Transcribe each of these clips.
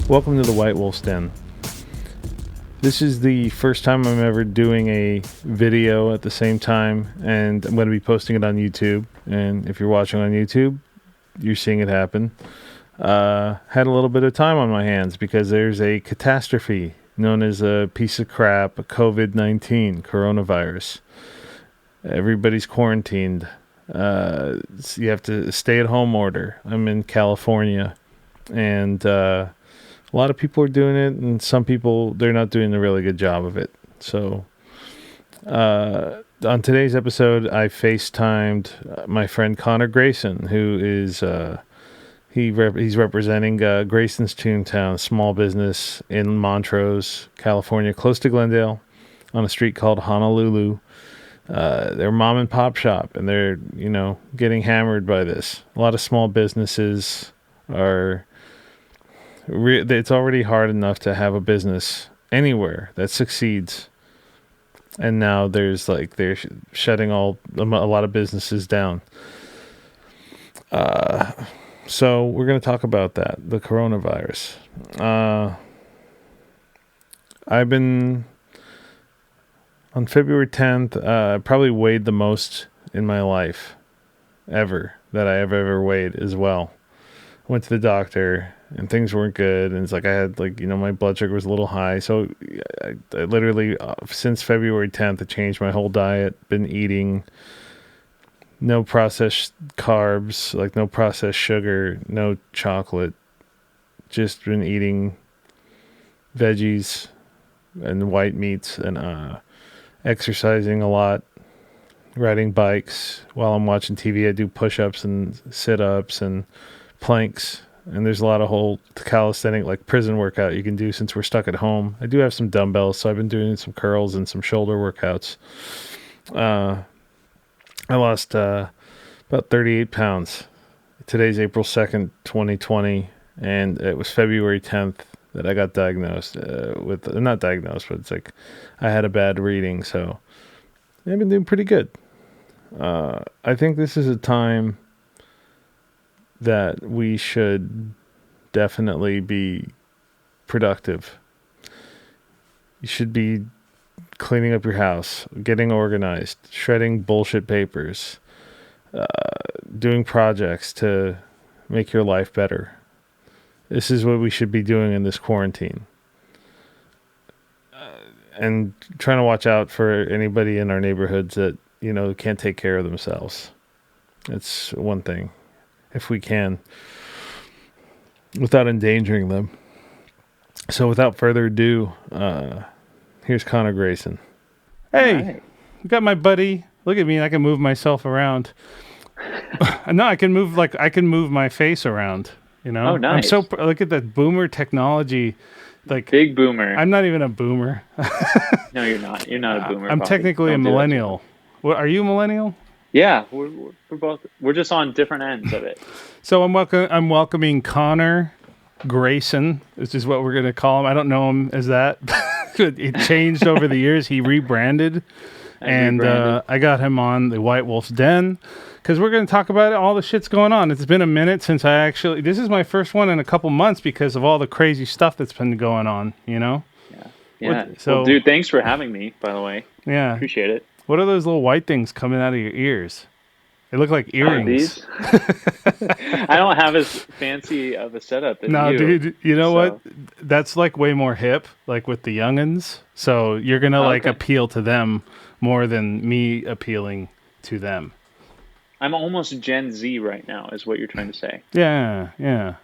Welcome to the Witewolf's Den. This is the first time I'm ever doing a video at the same time, and I'm going to be posting it on YouTube. And if you're watching on YouTube, you're seeing it happen. Had a little bit of time on my hands because there's a catastrophe known as a piece of crap, COVID-19, coronavirus. Everybody's quarantined. So you have to stay at home order. I'm in California, and a lot of people are doing it, and some people, they're not doing a really good job of it. So on today's episode, I FaceTimed my friend Connor Grayson, who is he's representing Grayson's Toontown, small business in Montrose, California, close to Glendale, on a street called Honolulu. They're a mom and pop shop, and they're, getting hammered by this. A lot of small businesses are... it's already hard enough to have a business anywhere that succeeds, and now they're shutting a lot of businesses down. So we're going to talk about that, the coronavirus. I've been on February 10th. I probably weighed the most in my life ever that I have ever weighed as well. Went to the doctor, and things weren't good, and it's like I had my blood sugar was a little high, so I literally since February 10th I changed my whole diet. Been eating no processed carbs, no processed sugar, no chocolate, just been eating veggies and white meats, and exercising a lot, riding bikes while I'm watching TV. I do push-ups and sit-ups and planks, and there's a lot of whole calisthenic prison workout you can do since we're stuck at home. I do have some dumbbells, so I've been doing some curls and some shoulder workouts. I lost about 38 pounds. Today's April 2nd, 2020, and it was February 10th that I got diagnosed not diagnosed, but it's I had a bad reading, so I've been doing pretty good. I think this is a time that we should definitely be productive. You should be cleaning up your house, getting organized, shredding bullshit papers, doing projects to make your life better. This is what we should be doing in this quarantine. And trying to watch out for anybody in our neighborhoods that, can't take care of themselves. It's one thing. If we can, without endangering them. So without further ado, here's Connor Grayson. Hey, right. You got my buddy. Look at me, I can move myself around. No, I can move my face around, Oh, nice. Look at that boomer technology. Big boomer. I'm not even a boomer. No, you're not. You're not a boomer. I'm technically a millennial. What, are you a millennial? Yeah, we're both. We're just on different ends of it. So I'm welcoming Connor Grayson. This is what we're going to call him. I don't know him as that. It changed over the years. He rebranded. I got him on the Witewolf's Den because we're going to talk about all the shit's going on. It's been a minute since this is my first one in a couple months because of all the crazy stuff that's been going on, Yeah. Well, dude, thanks for having me, by the way. Yeah. Appreciate it. What are those little white things coming out of your ears? They look like earrings. These? I don't have as fancy of a setup as you. No, dude, you know what? That's way more hip, with the youngins. So you're going to appeal to them more than me appealing to them. I'm almost Gen Z right now, is what you're trying to say. Yeah. Yeah.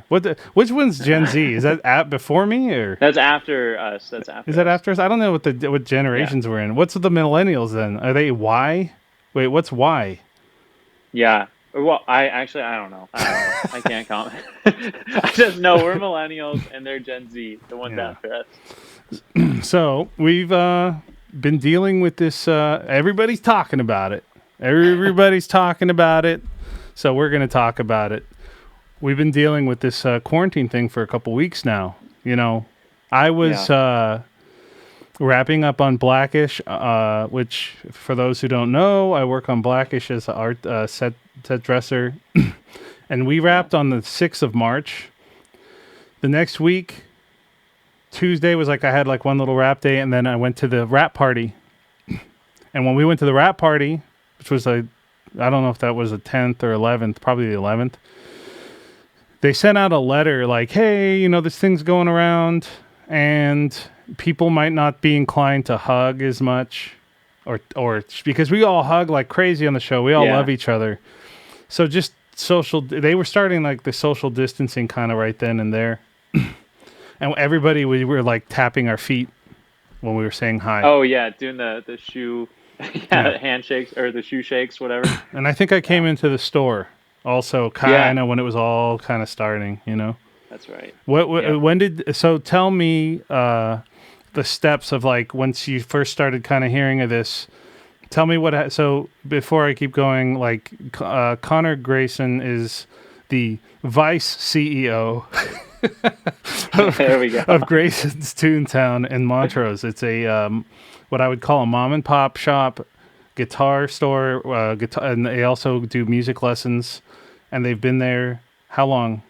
Which one's Gen Z? Is that before me or? That's after us. Is that after us? I don't know what generations we're in. What's the millennials then? Are they Y? Wait, what's Y? Yeah. Well, I don't know. I can't comment. I just know we're millennials and they're Gen Z, the ones after us. So we've been dealing with this. Everybody's talking about it. Everybody's talking about it. So we're going to talk about it. We've been dealing with this quarantine thing for a couple weeks now. I was wrapping up on Blackish, which, for those who don't know, I work on Blackish as an art set dresser. And we wrapped on the 6th of March. The next week, Tuesday was like I had like one little rap day, and then I went to the rap party. And when we went to the rap party, which was I don't know if that was the 10th or 11th, probably the 11th. They sent out a letter like, "Hey, this thing's going around, and people might not be inclined to hug as much, or because we all hug like crazy on the show. We all love each other. So just they were starting like the social distancing kind of right then and there." And everybody, we were like tapping our feet when we were saying hi. Oh yeah, doing the shoe handshakes or the shoe shakes, whatever. And I think I came into the store also kind of when it was all kind of starting, That's right. So tell me the steps of like once you first started kind of hearing of this. Tell me so before I keep going, like Connor Grayson is the vice CEO there we go. of Grayson's Toontown in Montrose. It's a what I would call a mom and pop shop, guitar store, and they also do music lessons. And they've been there how long?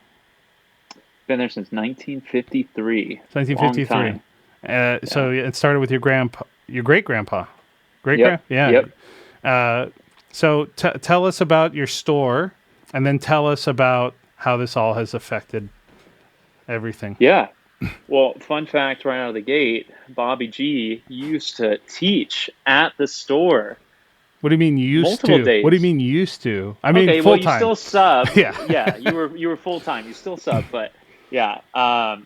Been there since 1953. 1953. So it started with your great grandpa. So tell us about your store, and then tell us about how this all has affected everything. Yeah. Well, fun fact right out of the gate, Bobby G used to teach at the store. What do you mean Multiple days. What do you mean you to? I mean full time. You still sub. Yeah. You were full time. You still sub, but yeah. I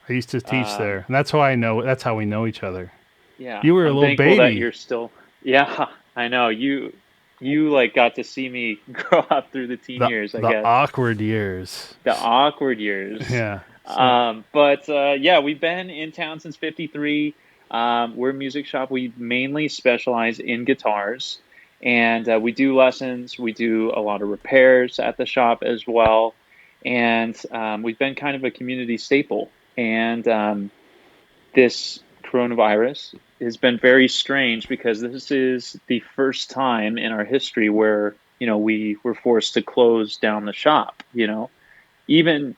used to teach there, and that's how I know. That's how we know each other. Yeah. You were a little baby. That you're still. Yeah, I know you. Like got to see me grow up through the teen years. I guess the awkward years. The awkward years. Yeah. We've been in town since '53. We're a music shop. We mainly specialize in guitars, and we do lessons. We do a lot of repairs at the shop as well, and we've been kind of a community staple. And this coronavirus has been very strange because this is the first time in our history where we were forced to close down the shop. Even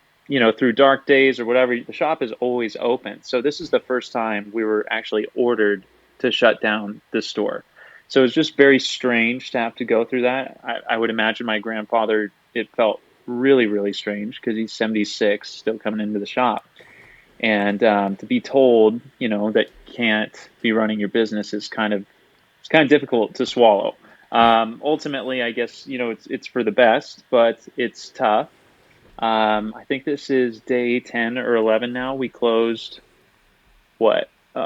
through dark days or whatever, the shop is always open. So this is the first time we were actually ordered to shut down the store. So it's just very strange to have to go through that. I would imagine my grandfather, it felt really, really strange because he's 76, still coming into the shop. And to be told, that you can't be running your business is kind of difficult to swallow. Ultimately, I guess, it's for the best, but it's tough. I think this is day 10 or 11 now. We closed what? We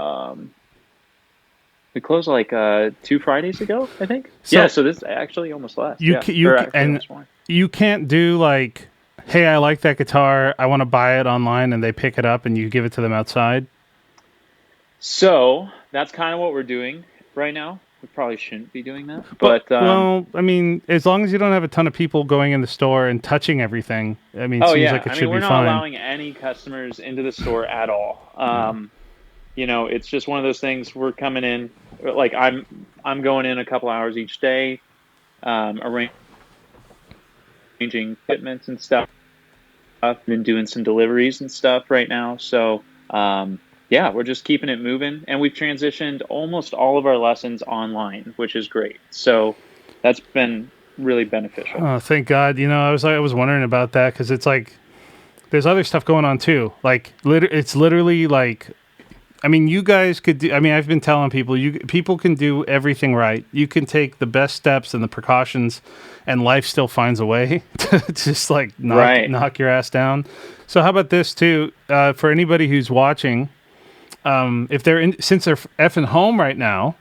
closed like 2 Fridays ago, I think. So this actually almost last. You can't do like, hey, I like that guitar. I want to buy it online, and they pick it up and you give it to them outside. So that's kind of what we're doing right now. We probably shouldn't be doing that, but I mean, as long as you don't have a ton of people going in the store and touching everything, I mean, it seems like it should be fine. We're not allowing any customers into the store at all. It's just one of those things. We're coming in, like I'm going in a couple hours each day, arranging equipment and stuff. I've been doing some deliveries and stuff right now, so. We're just keeping it moving, and we've transitioned almost all of our lessons online, which is great. So that's been really beneficial. Oh, thank God. I was wondering about that because it's like there's other stuff going on too. Like it's literally like, I mean, you guys could do. I mean, I've been telling people people can do everything right. You can take the best steps and the precautions, and life still finds a way to just like knock your ass down. So how about this too? For anybody who's watching. If since they're effing home right now,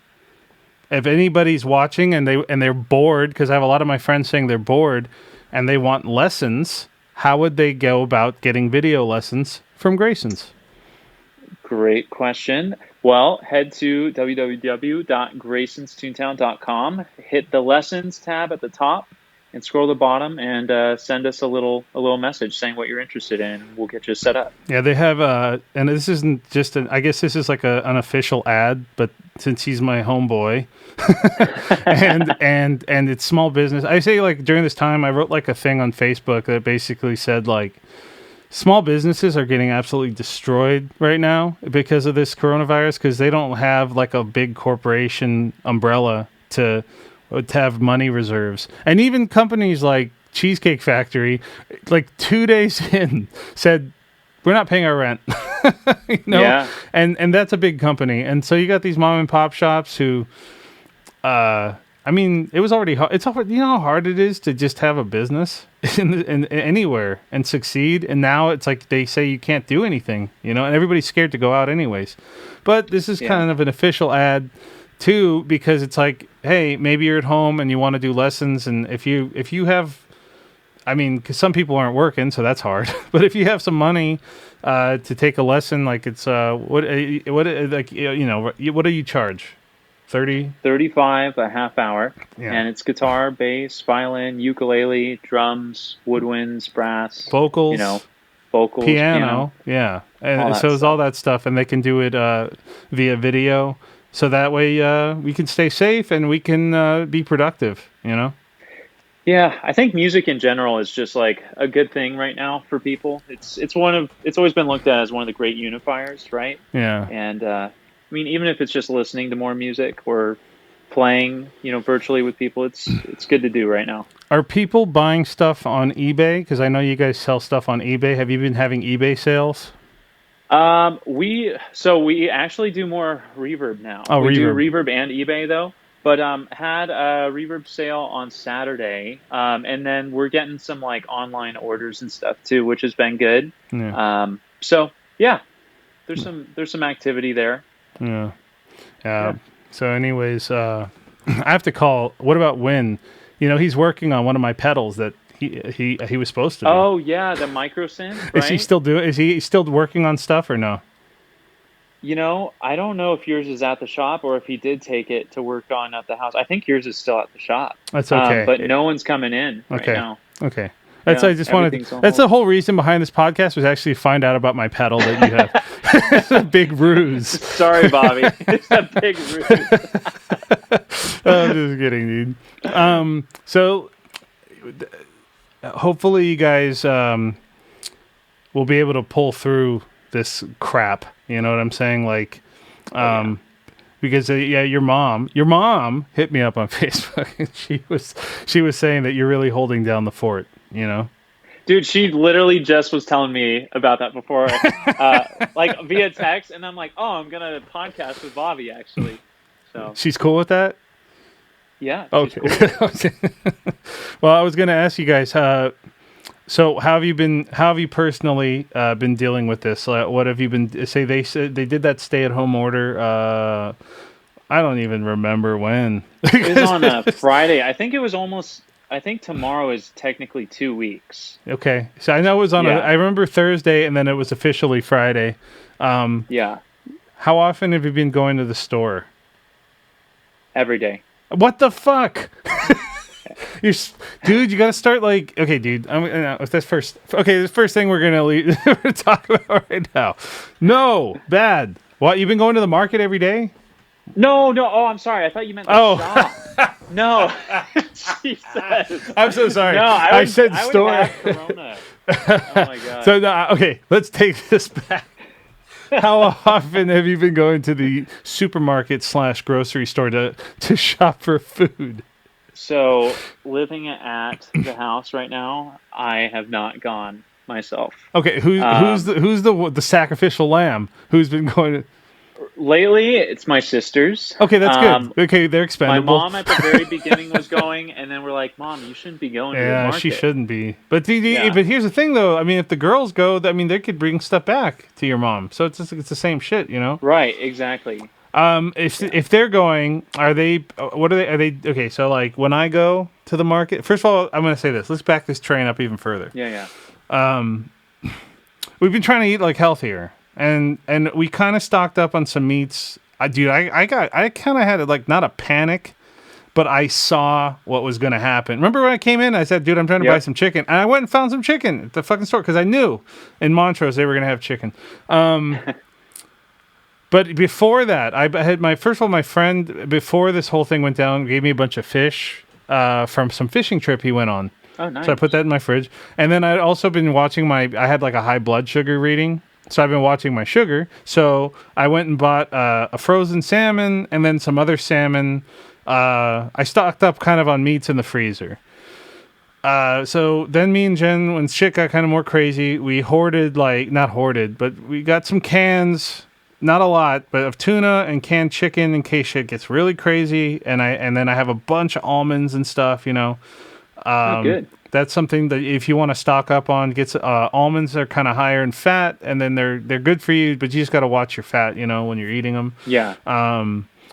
if anybody's watching and they're bored, because I have a lot of my friends saying they're bored and they want lessons, how would they go about getting video lessons from Grayson's? Great question. Well, head to www.graysonstoontown.com, hit the lessons tab at the top, and scroll to the bottom and send us a little message saying what you're interested in. We'll get you set up. Yeah, they have, and this isn't just I guess this is like an unofficial ad, but since he's my homeboy, and it's small business. I say like during this time, I wrote like a thing on Facebook that basically said like small businesses are getting absolutely destroyed right now because of this coronavirus, because they don't have like a big corporation umbrella to have money reserves. And even companies like Cheesecake Factory, like 2 days in, said, we're not paying our rent. Yeah. And that's a big company. And so you got these mom and pop shops who, I mean, it was already hard. It's hard, you know how hard it is to just have a business in anywhere and succeed. And now it's like they say you can't do anything, and everybody's scared to go out anyways. But this is kind of an official ad too, because it's like, hey, maybe you're at home and you want to do lessons, and if you have, I mean, because some people aren't working, so that's hard. But if you have some money to take a lesson, like it's what do you charge? 30? 35 a half hour, Yeah. and it's guitar, bass, violin, ukulele, drums, woodwinds, brass, vocals, vocals, piano. Yeah, and so it's all that stuff, and they can do it via video, so that way we can stay safe and we can be productive. Yeah, I think music in general is just like a good thing right now for people. It's always been looked at as one of the great unifiers, right? Yeah. And I mean, even if it's just listening to more music or playing, virtually with people, it's good to do right now. Are people buying stuff on eBay? Because I know you guys sell stuff on eBay. Have you been having eBay sales? We actually do more Reverb now. Oh, we Reverb. do Reverb and eBay though. But had a Reverb sale on Saturday, and then we're getting some like online orders and stuff too, which has been good. Yeah. So yeah, there's some activity there. Yeah. So anyways, I have to call. What about Win? He's working on one of my pedals that he was supposed to do. Oh yeah, the micro synth, right? Is he still doing? Is he still working on stuff or no? I don't know if yours is at the shop or if he did take it to work on at the house. I think yours is still at the shop. That's okay. But no one's coming in right now. Okay. That's I just wanted. That's the whole reason behind this podcast, was actually to find out about my pedal that you have. It's a big ruse. Sorry, Bobby. It's a big ruse. I'm just kidding, dude. So hopefully you guys will be able to pull through this crap. You know what I'm saying? Like, because your mom hit me up on Facebook, and she was saying that you're really holding down the fort. Dude, she literally just was telling me about that before, like via text, and I'm like, oh, I'm gonna podcast with Bobby actually. So she's cool with that. Yeah. Okay. Cool. Well, I was gonna ask you guys. So how have you personally been dealing with this? What have you been? They said they did that stay-at-home order. I don't even remember when. It was on a Friday. I think tomorrow is technically 2 weeks. Okay, so I know it was on. I remember Thursday, and then it was officially Friday. Yeah. How often have you been going to the store? Every day. What the fuck? Dude, you gotta start like, okay, dude. If that's first, okay, the first thing we're gonna talk about right now. No, bad. What, you've been going to the market every day? No. Oh, I'm sorry. I thought you meant the shop. No. Jesus. I'm so sorry. No, I said store. I would have Corona. Oh my god. So okay, let's take this back. How often have you been going to the supermarket / grocery store to shop for food? So, living at the house right now, I have not gone myself. Okay, who's the sacrificial lamb? Who's been going to? Lately, it's my sisters. Okay, that's good. Okay, they're expendable. My mom at the very beginning was going, and then we're like, "Mom, you shouldn't be going to the market." Yeah, she shouldn't be. But but here's the thing, though. I mean, if the girls go, I mean, they could bring stuff back to your mom. So it's the same shit, Right, exactly. If they're going, are they? What are they? Are they okay? So like when I go to the market, first of all, I'm going to say this. Let's back this train up even further. Yeah. We've been trying to eat like healthier, and we kind of stocked up on some meats. I kind of had like not a panic, but I saw what was going to happen. Remember when I came in? I said, "Dude, I'm trying to buy some chicken," and I went and found some chicken at the fucking store because I knew in Montrose they were going to have chicken. But before that, I had my friend, before this whole thing went down, gave me a bunch of fish from some fishing trip he went on. Oh, So I put nice. that in my fridge. And then I'd also been watching I had like a high blood sugar reading. So I've been watching my sugar. So I went and bought a frozen salmon and then some other salmon. I stocked up kind of on meats in the freezer. So then me and Jen, when shit got kind of more crazy, we hoarded, like, not hoarded, but we got some cans, not a lot, but of tuna and canned chicken in case shit gets really crazy. And then I have a bunch of almonds and stuff, you know. Oh, good. That's something that if you want to stock up on, almonds are kind of higher in fat, and then they're good for you, but you just got to watch your fat, you know, when you're eating them. Yeah.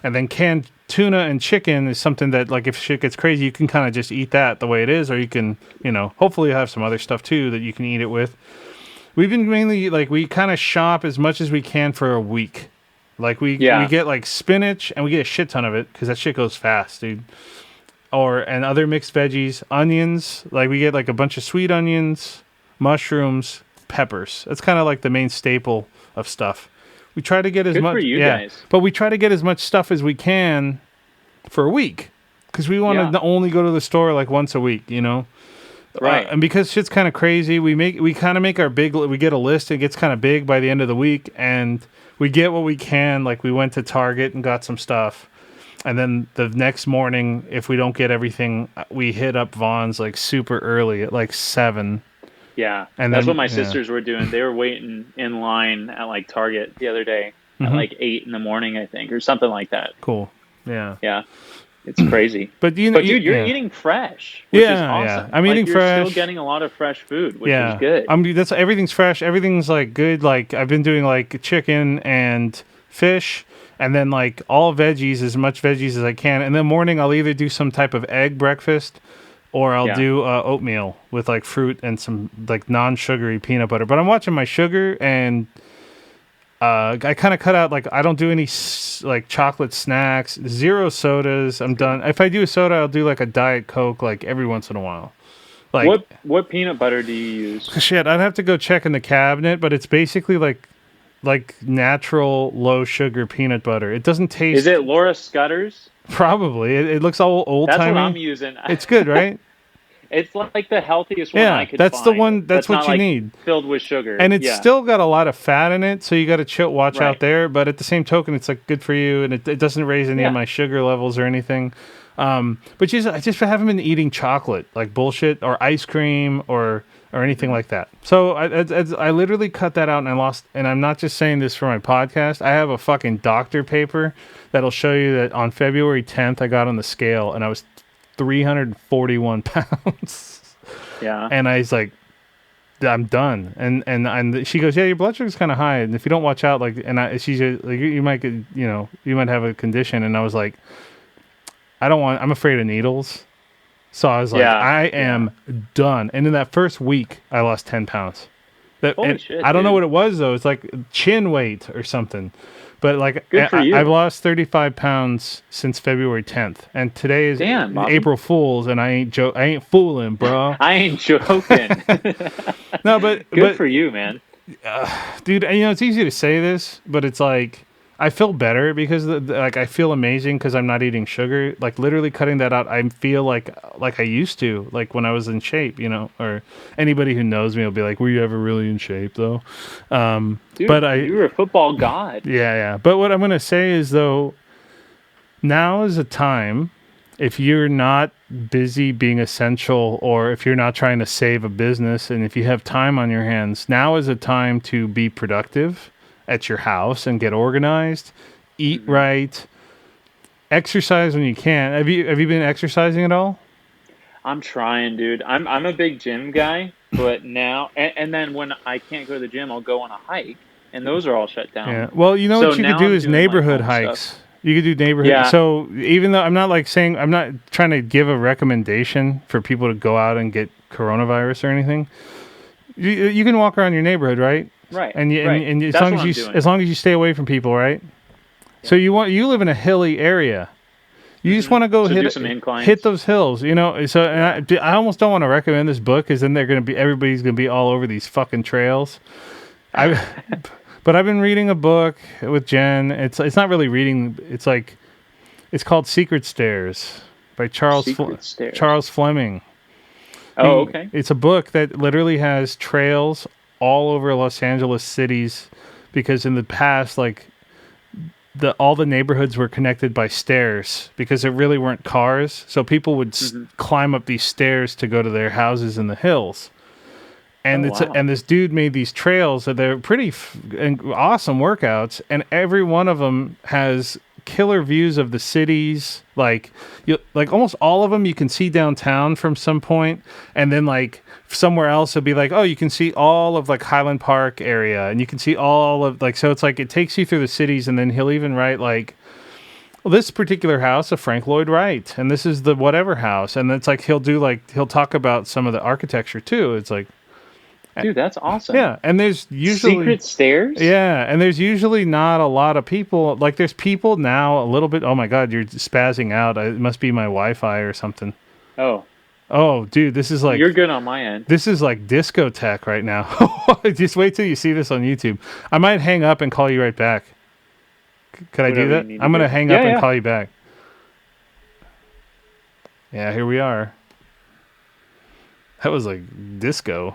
And then canned tuna and chicken is something that, like, if shit gets crazy, you can kind of just eat that the way it is, or you can, you know, hopefully have some other stuff too that you can eat it with. We've been mainly, like, we kind of shop as much as we can for a week. Like, we Yeah. get like spinach and we get a shit ton of it because that shit goes fast, dude. And other mixed veggies, onions. Like, we get like a bunch of sweet onions, mushrooms, peppers. That's kind of like the main staple of stuff. We try to get as Good for much, you yeah, guys. but we try to get as much stuff as we can for a week because we want Yeah. to only go to the store like once a week, you know. Right. And because shit's kind of crazy, we kind of make our we get a list. It gets kind of big by the end of the week, and we get what we can. Like, we went to Target and got some stuff. And then the next morning, if we don't get everything, we hit up Vaughn's like super early at like 7. Yeah. And That's what then, my yeah. sisters were doing. They were waiting in line at like Target the other day at like 8 in the morning, I think, or something like that. Cool. Yeah. Yeah. It's crazy. But But dude, you're yeah. eating fresh, which is Yeah, yeah. awesome. I'm Like, eating you're still fresh. getting a lot of fresh food, which is Yeah. good. That's everything's fresh. Everything's like good. Like, I've been doing like chicken and fish, and then like all veggies, as much veggies as I can. In the morning, I'll either do some type of egg breakfast, or I'll Yeah. do oatmeal with like fruit and some like non-sugary peanut butter. But I'm watching my sugar, and I kind of cut out, like, I don't do any like chocolate snacks, zero sodas. I'm done. If I do a soda, I'll do like a Diet Coke like every once in a while. Like, What peanut butter do you use? shit, I'd have to go check in the cabinet, but it's basically like natural low sugar peanut butter. It doesn't Is taste, it Laura Scudder's? probably. It looks all old That's what I'm timey. using. It's good, right? It's like the healthiest one I Yeah, could that's the find. one. That's That's what not you like need. filled with sugar. And it's Yeah. still got a lot of fat in it, so you got to watch out Right. there. But at the same token, it's like good for you, and it doesn't raise any of Yeah. my sugar levels or anything. But I just haven't been eating chocolate like bullshit or ice cream or anything like that. So I literally cut that out, and I lost. And I'm not just saying this for my podcast. I have a fucking doctor paper that'll show you that on February 10th I got on the scale and I was 341 pounds. Yeah. And I was like, I'm done. And she goes, yeah, your blood sugar's kind of high, and if you don't watch out, like, she's like, you might get, you know, you might have a condition. And I was like, I'm afraid of needles. So I was like, Yeah. I am done. And in that first week, I lost 10 pounds. Holy shit, I don't know dude. what it was though. It's like chin weight or something. But like, Good for you. I've lost 35 pounds since February 10th, and today is Damn, Bobby. April Fool's, and I ain't fooling, bro. I ain't joking. No, but Good for you, man. dude, you know, it's easy to say this, but it's like I feel better because like I feel amazing because I'm not eating sugar. Like, literally cutting that out, I feel like I used to, like when I was in shape, you know. Or anybody who knows me will be like, "Were you ever really in shape, though?" Dude, But you were a football god. yeah. But what I'm gonna say is, though, now is a time, if you're not busy being essential, or if you're not trying to save a business, and if you have time on your hands, now is a time to be productive at your house and get organized, eat right, exercise when you can. Have you been exercising at all? I'm trying, dude. I'm a big gym guy, but now and then when I can't go to the gym, I'll go on a hike, and those are all shut down. Yeah. Well, you know So what you could now do I'm is doing, like, neighborhood home hikes. stuff. You could do neighborhood. Yeah. So even though I'm not trying to give a recommendation for people to go out and get coronavirus or anything. You can walk around your neighborhood, right? Right. And right. and as That's long what as I'm you doing. as long as you stay away from people, right? So you live in a hilly area. You just want to go So do some inclines. hit those hills, you know. So and I almost don't want to recommend this book, because then everybody's gonna be all over these fucking trails. But I've been reading a book with Jen. It's not really reading. It's called Secret Stairs by Charles Secret Stairs. Charles Fleming. Oh, okay. It's a book that literally has trails all over Los Angeles cities, because in the past, like all the neighborhoods were connected by stairs because there really weren't cars, so people would Hmm. climb up these stairs to go to their houses in the hills. Oh, And wow. and this dude made these trails that they're pretty and awesome workouts, and every one of them has killer views of the cities. Like like almost all of them you can see downtown from some point, and then like somewhere else it'll be like, oh, you can see all of like Highland Park area, and you can see all of like, so it's like it takes you through the cities, and then he'll even write like, well, this particular house of Frank Lloyd Wright, and this is the whatever house, and it's like he'll talk about some of the architecture too. It's like, Dude, that's awesome. yeah, and there's usually, Secret stairs? yeah, and there's usually not a lot of people. Like there's people now a little bit. Oh my God, you're spazzing out. It must be my Wi-Fi or something. Oh, Oh, dude, you're good on my end. this is like discotheque right now. Just wait till you see this on YouTube. I might hang up and call you right back. Could I do Whatever you that? need to I'm gonna do. hang up Yeah, and yeah. call you back. Yeah, here we are. That was like disco.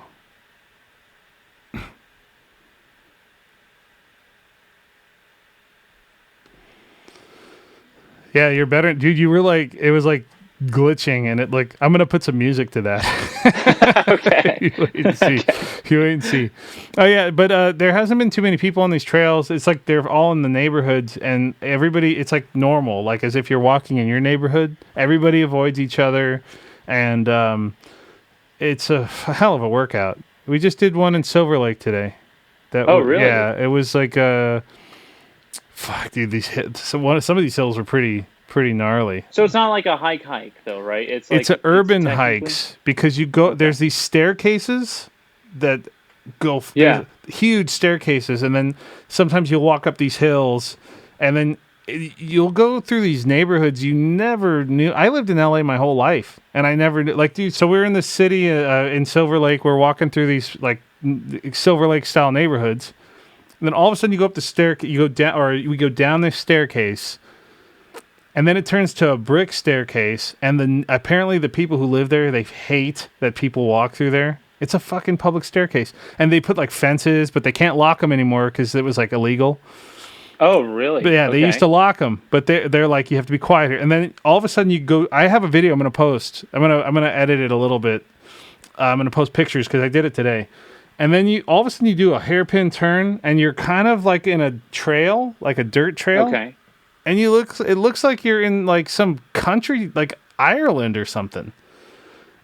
Yeah, you're better, dude. You were like, it was like glitching, and it like, I'm gonna put some music to that. Okay. You wait and see. Okay. You wait and see. Oh yeah, but there hasn't been too many people on these trails. It's like they're all in the neighborhoods, and everybody. It's like normal, like as if you're walking in your neighborhood. Everybody avoids each other, and it's a hell of a workout. We just did one in Silver Lake today. Oh, really? Yeah, it was like fuck, dude. Some of these hills were pretty gnarly. So it's not like a hike though, right? It's It's like a it's urban technically. hikes because you go. Okay. There's these staircases that go. Yeah. There's huge staircases, and then sometimes you'll walk up these hills, and then you'll go through these neighborhoods you never knew. I lived in LA my whole life, and I never knew, like, dude. So we're in the city in Silver Lake. We're walking through these like Silver Lake style neighborhoods. And then all of a sudden you go up the stair, you go down, or we go down this staircase, and then it turns to a brick staircase. And then apparently the people who live there, they hate that people walk through there. It's a fucking public staircase, and they put like fences, but they can't lock them anymore because it was like illegal. Oh, But really? yeah, they used Okay. to lock them, but they're like, you have to be quiet here. And then all of a sudden you go. I have a video I'm gonna post. I'm gonna edit it a little bit. I'm gonna post pictures because I did it today. And then you all of a sudden you do a hairpin turn, and you're kind of like in a trail, like a dirt trail, Okay. and it looks like you're in like some country, like Ireland or something.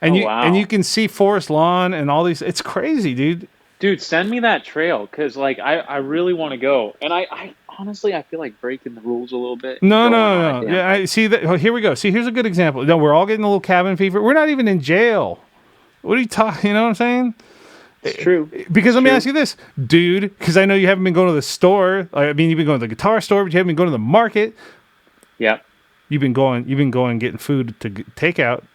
And Oh, and wow. you can see forest lawn and all these. It's crazy, dude. Dude, send me that trail because like I really want to go. And I honestly I feel like breaking the rules a little bit No, going no, on a no. damn Yeah, I hike. see that. Oh, here we go. See, here's a good example. No, we're all getting a little cabin fever. We're not even in jail. What are you talking? You know what I'm saying? It's true. Because It's let me true. ask you this, dude. Because I know you haven't been going to the store. I mean, you've been going to the guitar store, but you haven't been going to the market. Yeah. You've been going getting food to take out,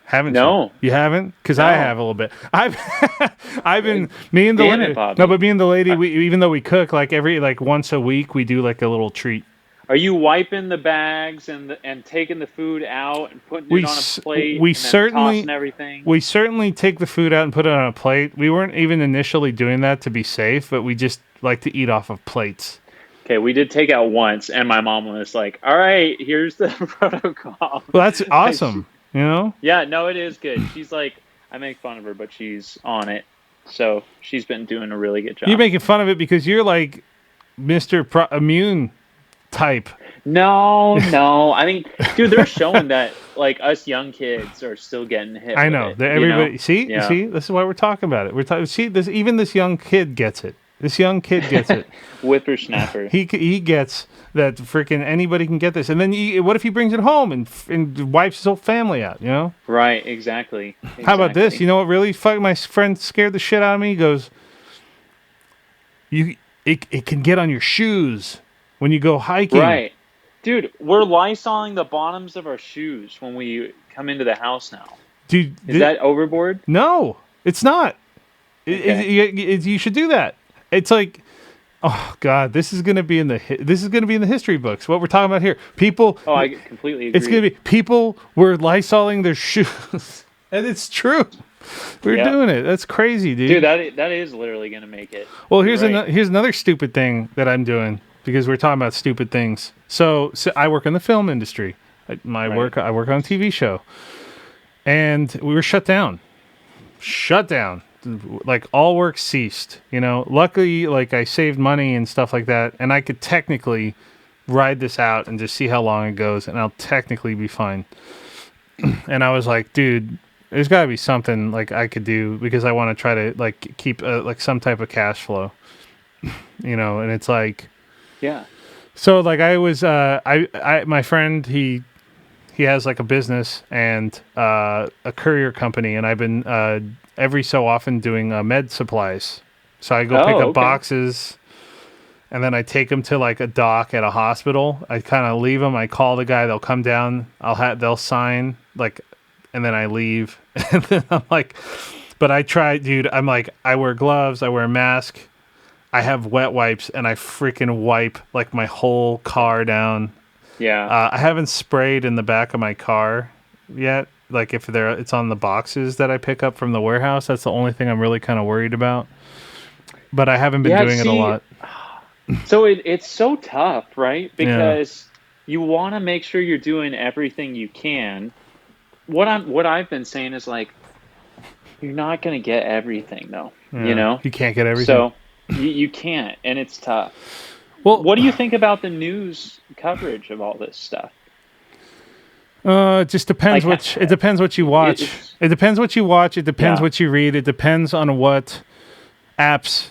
haven't you? No. You haven't? Because I No. have a little bit. I've been me and the Damn it, Bobby. no, but me and the lady. We even though we cook like every like once a week, we do like a little treat. Are you wiping the bags and taking the food out and putting We it on s- a plate we and then certainly tossing everything? we certainly take the food out and put it on a plate. We weren't even initially doing that to be safe, but we just like to eat off of plates. Okay, we did take out once, and my mom was like, "All right, here's the protocol." Well, that's Like, awesome. You know, yeah, no, it is good. She's like, I make fun of her, but she's on it. So she's been doing a really good you're job. making fun of it because you're like Mr. Immune type. No, no. I mean, dude, they're showing that like us young kids are still getting hit. I with know it, that you everybody. know? See, Yeah. see, this is why we're talking about it. We're talking. See, this even this young kid gets it. This young kid gets it. Whippersnapper. He gets that freaking anybody can get this. And then what if he brings it home and wipes his whole family out? You know. Right, exactly. How about this? Exactly. You know what really my friend scared the shit out of me? He goes, it can get on your shoes when you go hiking. Right. Dude, we're lysoling the bottoms of our shoes when we come into the house now. Dude, Is that overboard? no, it's not. Okay. You should do that. It's like, oh God, this is gonna be in the history books. What we're talking about here, people. Oh, I completely agree. It's gonna be people were lysoling their shoes, and it's true. We're Yep. doing it. That's crazy, dude. Dude, that is literally gonna make it. Well, You're right. here's another stupid thing that I'm doing because we're talking about stupid things. So I work in the film industry. Right. I work on a TV show, and we were shut down. Shut down. Like all work ceased. You know, luckily, like I saved money and stuff like that, and I could technically ride this out and just see how long it goes, and I'll technically be fine. And I was like, dude, there's got to be something like I could do because I want to try to like keep like some type of cash flow, you know. And it's like, Yeah. so like I was, I my friend he has like a business and a courier company, and I've been every so often doing med supplies. So I go pick Oh, up okay. boxes, and then I take them to like a dock at a hospital. I kind of leave them. I call the guy. They'll come down. They'll sign like, and then I leave. And then I'm like, but I try, dude. I'm like, I wear gloves. I wear a mask. I have wet wipes, and I freaking wipe like my whole car down. Yeah. I haven't sprayed in the back of my car yet. Like if it's on the boxes that I pick up from the warehouse. That's the only thing I'm really kind of worried about. But I haven't been Yeah, doing it a see, lot. so it's so tough, right? Yeah. Because you want to make sure you're doing everything you can. What I've been saying is like you're not going to get everything though, you Yeah. know? You can't get everything. So you can't, and it's tough. Well, What do you think about the news coverage of all this stuff? it just depends Like it depends what you watch. it's It depends what you watch. It depends yeah. what you read. It depends on what apps.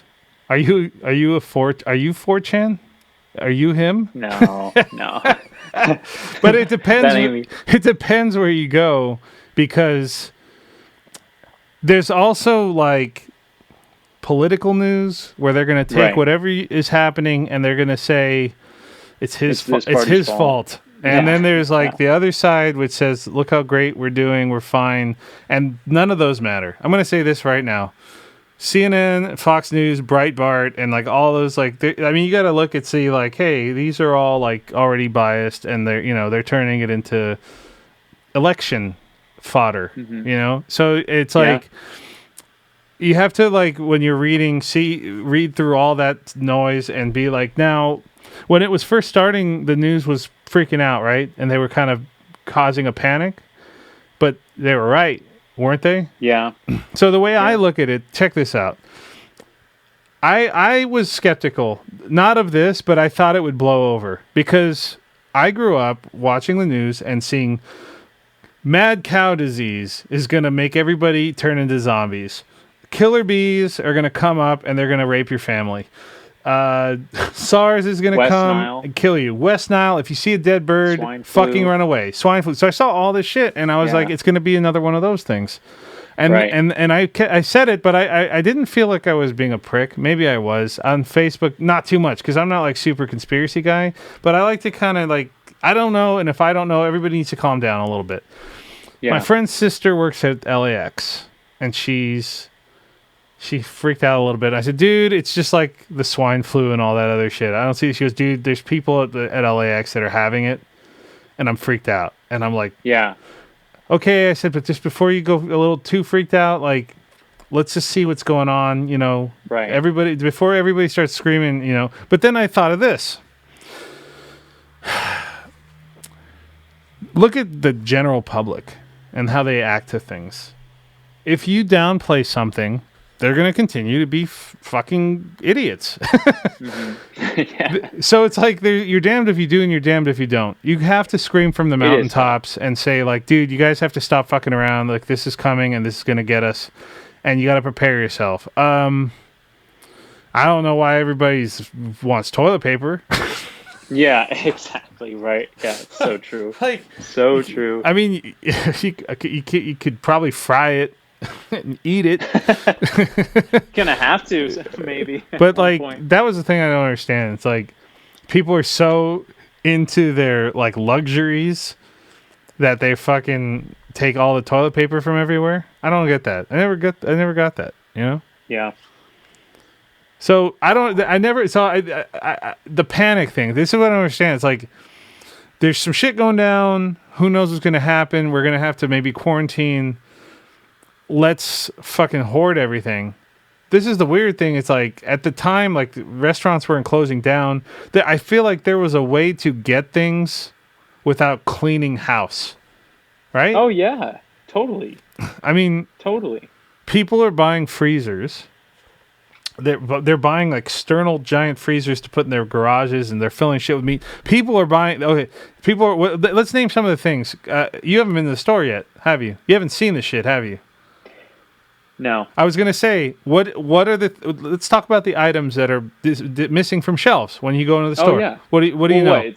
Are you a 4chan? Are you him? No, no. But it depends. That ain't me. It depends where you go because there's also like political news where they're going to take Right. whatever is happening and they're going to say it's It's this it's party's his fault. And Yeah. then there's like Yeah. the other side which says look how great we're doing, we're fine, and none of those matter. I'm going to say this right now. CNN, Fox News, Breitbart, and like all those I mean you got to look and see like hey, these are all like already biased and they're turning it into election fodder, Hmm. you know? So it's Yeah. like you have to like when you're reading read through all that noise and be like now when it was first starting the news was freaking out, right? And they were kind of causing a panic, but they were right, weren't they? Yeah. So the way I Yeah. look at it, check this out. I was skeptical, not of this, but I thought it would blow over because I grew up watching the news and seeing mad cow disease is going to make everybody turn into zombies. Killer bees are going to come up and they're going to rape your family. SARS is going to West come Nile. and kill you. West Nile, if you see a dead bird, Swine fucking flu. run away. Swine flu. So I saw all this shit and I was Yeah. like, it's going to be another one of those things. And Right. and I said it, but I didn't feel like I was being a prick. Maybe I was on Facebook, not too much because I'm not like super conspiracy guy. But I like to kind of like I don't know, and if I don't know, everybody needs to calm down a little bit. Yeah. My friend's sister works at LAX, and she freaked out a little bit. I said, dude, it's just like the swine flu and all that other shit. I don't see. She goes, dude, there's people at LAX that are having it, and I'm freaked out. And I'm like, Yeah. okay. I said, but just before you go a little too freaked out, like, let's just see what's going on. You know, Right. before everybody starts screaming. You know, but then I thought of this. Look at the general public and how they act to things. If you downplay something, they're going to continue to be fucking idiots. Yeah. So it's like you're damned if you do and you're damned if you don't. You have to scream from the is. mountaintops and say like, dude, you guys have to stop fucking around. Like this is coming and this is going to get us and you got to prepare yourself. I don't know why everybody wants toilet paper. Yeah. Exactly. Right. Yeah. It's so true. Like, So true. I mean, you could probably fry it and eat it. Gonna have to maybe. But at one like point. that was the thing I don't understand. It's like people are so into their like luxuries that they fucking take all the toilet paper from everywhere. I don't get that. I never got that, you know? Yeah. So I never saw the panic thing. This is what I don't understand. It's like there's some shit going down. Who knows what's going to happen? We're going to have to maybe quarantine. let's fucking hoard everything. This is the weird thing. It's like at the time, like restaurants weren't closing down. I feel like there was a way to get things without cleaning house, right? Oh yeah, totally, I mean, totally. people are buying freezers. They're buying like external giant freezers to put in their garages, and they're filling shit with meat. People are buying. Okay, people are. Let's name some of the things. You haven't been to the store yet, have you? You haven't seen the shit, have you? No. I was gonna say, what are the? Let's talk about the items that are missing from shelves when you go into the store. Oh yeah. What do you know?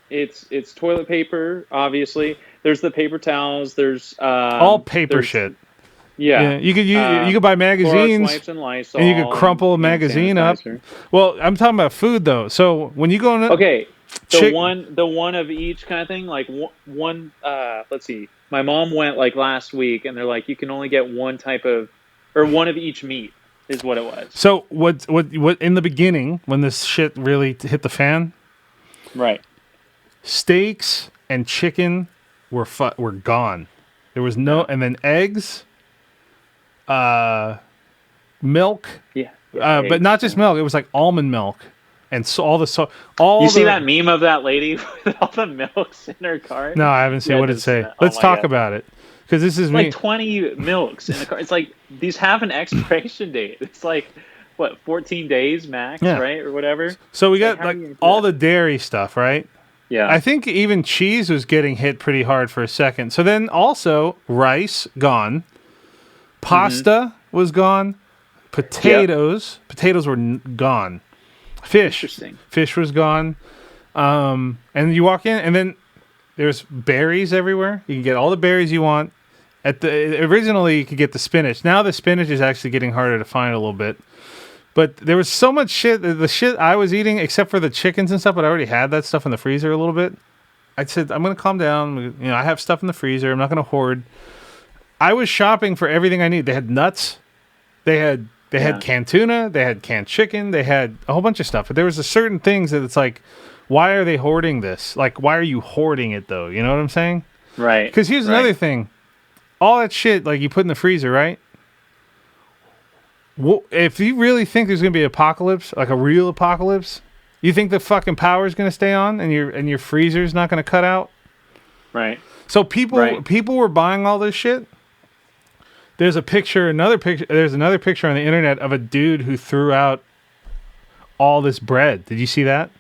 It's toilet paper, obviously. There's the paper towels. There's All paper shit. Yeah. You could buy magazines, Clorox wipes and Lysol, and you could crumple a magazine up. Well, I'm talking about food though. So when you go in, okay, the one of each kind of thing, like one. Let's see. My mom went like last week, and they're like, you can only get one type of, or one of each meat is what it was. So what in the beginning when this shit really hit the fan? Right. Steaks and chicken were gone. There was no, and then eggs. Milk, but not just milk. It was like almond milk, and so all. You see that meme of that lady with all the milks in her cart? No, I haven't seen. What did it say? Let's talk about it, because this is like 20 milks in the cart. It's like these have an expiration date. It's like what 14 days max, right, or whatever. So we got like all the dairy stuff, right? Yeah. I think even cheese was getting hit pretty hard for a second. So then also rice gone. Pasta was gone. Potatoes were gone. Fish was gone. And you walk in, and then there's berries everywhere. You can get all the berries you want. Originally, you could get the spinach. Now the spinach is actually getting harder to find a little bit. But there was so much shit. The shit I was eating, except for the chickens and stuff, but I already had that stuff in the freezer a little bit. I said, I'm going to calm down. I have stuff in the freezer. I'm not going to hoard. I was shopping for everything I need. They had nuts. They had canned tuna. They had canned chicken. They had a whole bunch of stuff. But there was a certain things that it's like, why are they hoarding this? Like, why are you hoarding it, though? You know what I'm saying? Right. Because here's another thing. All that shit, like, you put in the freezer, right? Well, if you really think there's going to be an apocalypse, like a real apocalypse, you think the fucking power is going to stay on and your freezer's not going to cut out? Right. So people were buying all this shit. There's another picture on the internet of a dude who threw out all this bread. Did you see that?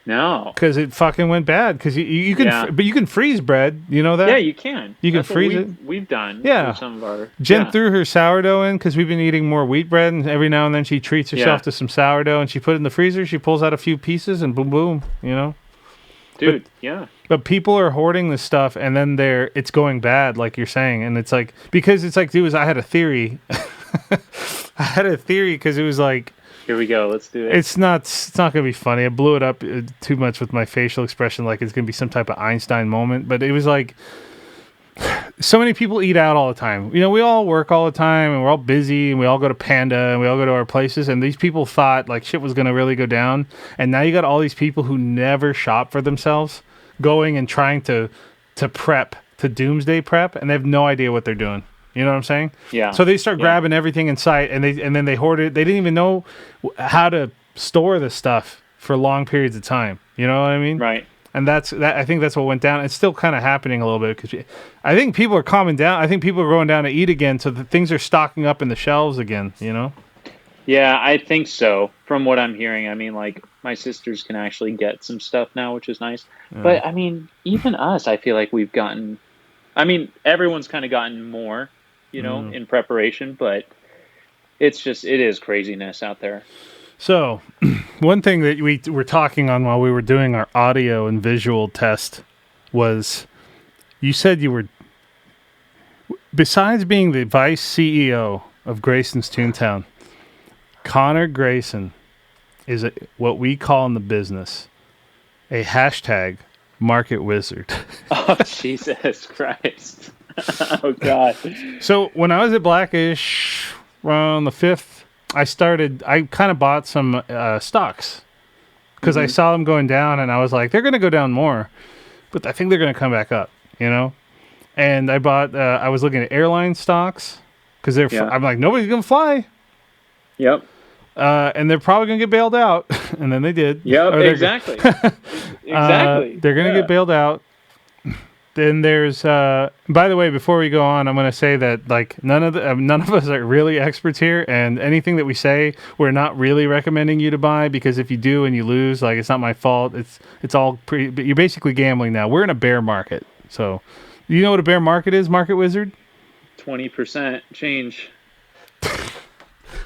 No. Because it fucking went bad. Because you can, but you can freeze bread. You know that? Yeah, you can. You can freeze it. We've done. Yeah. Some of our. Jen threw her sourdough in because we've been eating more wheat bread, and every now and then she treats herself to some sourdough, and she put it in the freezer. She pulls out a few pieces, and boom, boom. Dude, But people are hoarding this stuff, and then it's going bad, like you're saying, and it's like because it's like, dude, I had a theory. I had a theory because it was like, here we go, let's do it. It's not gonna be funny. I blew it up too much with my facial expression, like it's gonna be some type of Einstein moment. But it was like, so many people eat out all the time. We all work all the time, and we're all busy, and we all go to Panda, and we all go to our places. And these people thought like shit was gonna really go down, and now you got all these people who never shop for themselves, going and trying to prep, to doomsday prep, and they have no idea what they're doing. You know what I'm saying? Yeah. So they start grabbing everything in sight, and then they hoard it. They didn't even know how to store this stuff for long periods of time. You know what I mean? Right. And I think that's what went down. It's still kind of happening a little bit because I think people are calming down. I think people are going down to eat again, so that things are stocking up in the shelves again. Yeah, I think so. From what I'm hearing, I mean, like my sisters can actually get some stuff now, which is nice. Yeah. But I mean, even us, I feel like we've gotten. I mean, everyone's kind of gotten more, in preparation, but it is craziness out there. So, one thing that we were talking on while we were doing our audio and visual test was, you said you were, besides being the vice CEO of Grayson's Toontown, Connor Grayson is what we call in the business a hashtag market wizard. Oh, Jesus Christ. Oh, God. So when I was at Blackish around the 5th, I kind of bought some stocks because I saw them going down, and I was like, they're going to go down more, but I think they're going to come back up, And I bought, I was looking at airline stocks. because Yeah. I'm like, nobody's gonna fly, Yep. and they're probably gonna get bailed out, and then they did. Yep. Or Exactly. Exactly. they're gonna Yeah. get bailed out. Then there's by the way, before we go on, I'm going to say that like none of us are really experts here, and anything that we say we're not really recommending you to buy, because if you do and you lose, like, it's not my fault. It's all pretty, you're basically gambling now. We're in a bear market. So you know what a bear market is, Market Wizard? 20% change.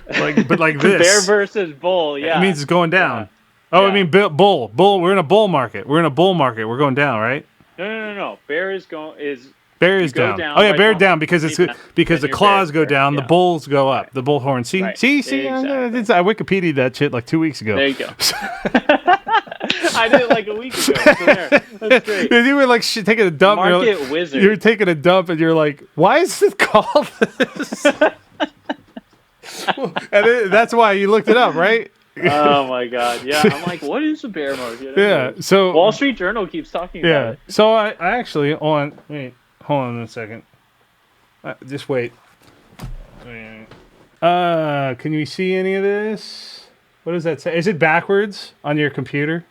But like this. Bear versus bull. Yeah. It means it's going down. Yeah. Oh, Yeah. I mean bull. We're in a bull market. We're going down, right? No. Bear is Bear you is go down. down Oh yeah, by bear 20. down because Then the you're claws bear. go down, the Yeah. bulls go up, Right. the bull horn. See, Right. see. Exactly. I Wikipedia'd that shit like 2 weeks ago. There you go. I did it like a week ago. So there. That's great. You were like taking a dump. Market Wizard. You're taking a dump, and you're like, "Why is it called this?" That's why you looked it up, right? Oh my god. Yeah. I'm like, what is a bear market? Yeah. So Wall Street Journal keeps talking about it. So I actually hold on a second. Just wait. Can you see any of this? What does that say? Is it backwards on your computer?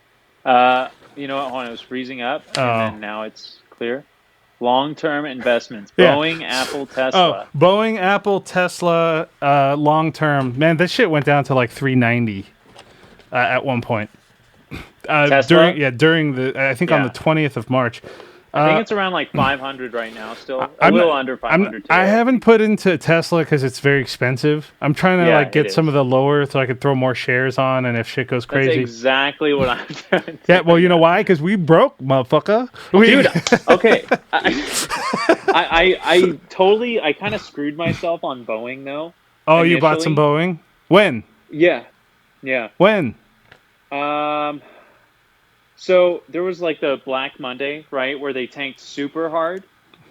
You know what? Hold on, it was freezing up, Oh. and then now it's clear. Long-term investments: Yeah. Boeing, Apple, Tesla. Oh, Boeing, Apple, Tesla, long term. Man, this shit went down to like 390 at one point. Tesla? During the I think on Yeah. the 20th of March. I think it's around like 500 right now. Still a I'm little not- under 500. I today. haven't put into Tesla because it's very expensive. I'm trying to Yeah, like get it some is. of the lower so I could throw more shares on, and if shit goes That's crazy. exactly what I'm doing. Yeah, well, you know why? Because we broke, motherfucker. Dude, okay. I totally, I kind of screwed myself on Boeing though. Oh, you bought some initially. Boeing? When? Yeah. When? So there was like the Black Monday, right, where they tanked super hard.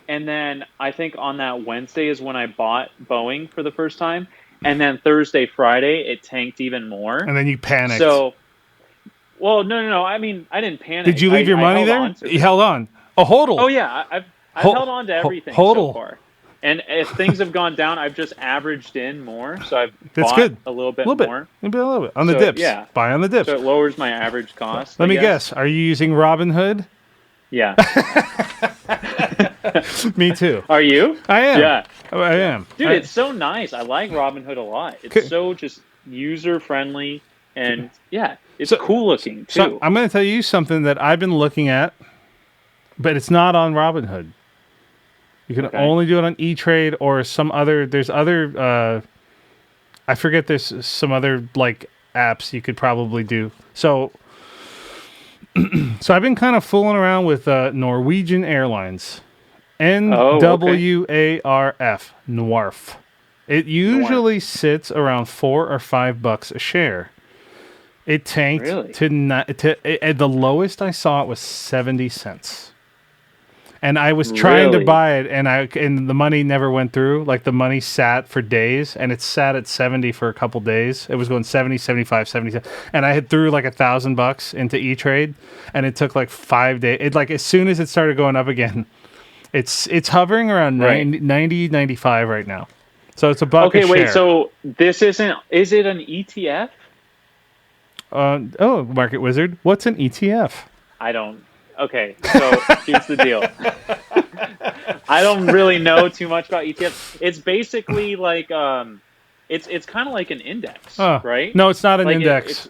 And then I think on that Wednesday is when I bought Boeing for the first time. And then Thursday, Friday, it tanked even more. And then you panicked. So, well, no. I mean, I didn't panic. Did you leave your money held there? on to it. You held on. Oh, hodl. Oh yeah, I've held on to everything so far. And if things have gone down, I've just averaged in more, so I've That's bought good. a little bit A more. little bit on the So, dips. yeah. Buy on the dips. So it lowers my average cost. Let I me guess. guess. Are you using Robinhood? Yeah. Me too. Are you? I am. Yeah. I am. Dude, it's so nice. I like Robinhood a lot. It's so just user friendly, and yeah, it's cool looking too. So I'm going to tell you something that I've been looking at, but it's not on Robinhood. You can only do it on E-Trade or some other. There's other. I forget. There's some other like apps you could probably do. So I've been kind of fooling around with Norwegian Airlines, NWARF, NWARF. It usually sits around $4 or $5 a share. It tanked to the lowest I saw it was 70 cents. And I was trying to buy it, and the money never went through. Like, the money sat for days, and it sat at 70 for a couple days. It was going 70, 75, 70. And I had threw like $1,000 into E-Trade, and it took like 5 days. It, like, as soon as it started going up again, it's hovering around 90, 95 right now. So it's a buck a share. Okay, wait. So this isn't? Is it an ETF? Market Wizard. What's an ETF? I don't. Okay, so here's the deal. I don't really know too much about ETFs. It's basically like it's kind of like an index, right? No, it's not an index.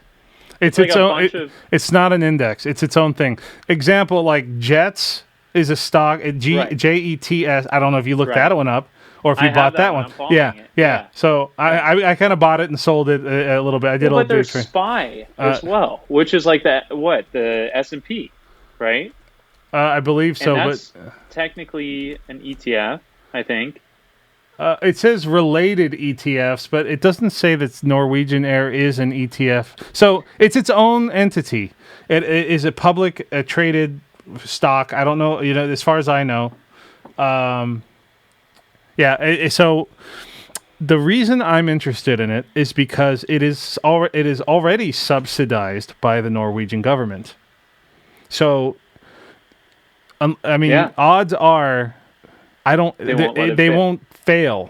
It's like its own. It's not an index. It's its own thing. Example, like Jets is a stock. JETS. I don't know if you looked that one up or if you bought that one. Yeah. So I kind of bought it and sold it a little bit. I did a little bit. But there's SPY as well, which is like the S&P. Right? I believe so, and that's but technically an ETF, I think. It says related ETFs, but it doesn't say that Norwegian Air is an ETF. So it's its own entity. It is a public traded stock. I don't know, as far as I know. So the reason I'm interested in it is because it is already subsidized by the Norwegian government. So, odds are, they won't fail.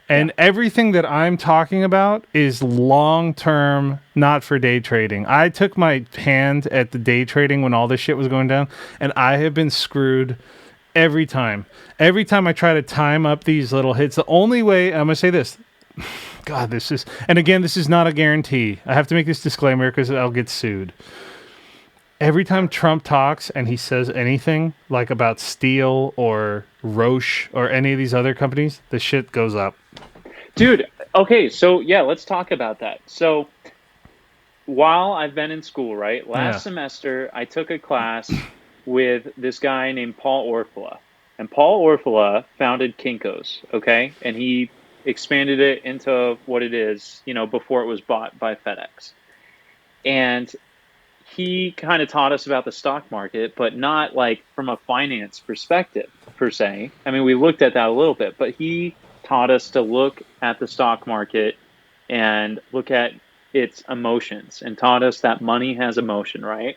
And Yeah. everything that I'm talking about is long-term, not for day trading. I took my hand at the day trading when all this shit was going down, and I have been screwed every time. Every time I try to time up these little hits, the only way, I'm going to say this. God, this is, and again, this is not a guarantee. I have to make this disclaimer because I'll get sued. Every time Trump talks and he says anything like about Steel or Roche or any of these other companies, the shit goes up. Dude, okay, so yeah, let's talk about that. So while I've been in school, right, Yeah. last semester I took a class with this guy named Paul Orfila. And Paul Orfila founded Kinko's, okay? And he expanded it into what it is, before it was bought by FedEx. And he kind of taught us about the stock market, but not like from a finance perspective per se. I mean, we looked at that a little bit, but he taught us to look at the stock market and look at its emotions and taught us that money has emotion, right?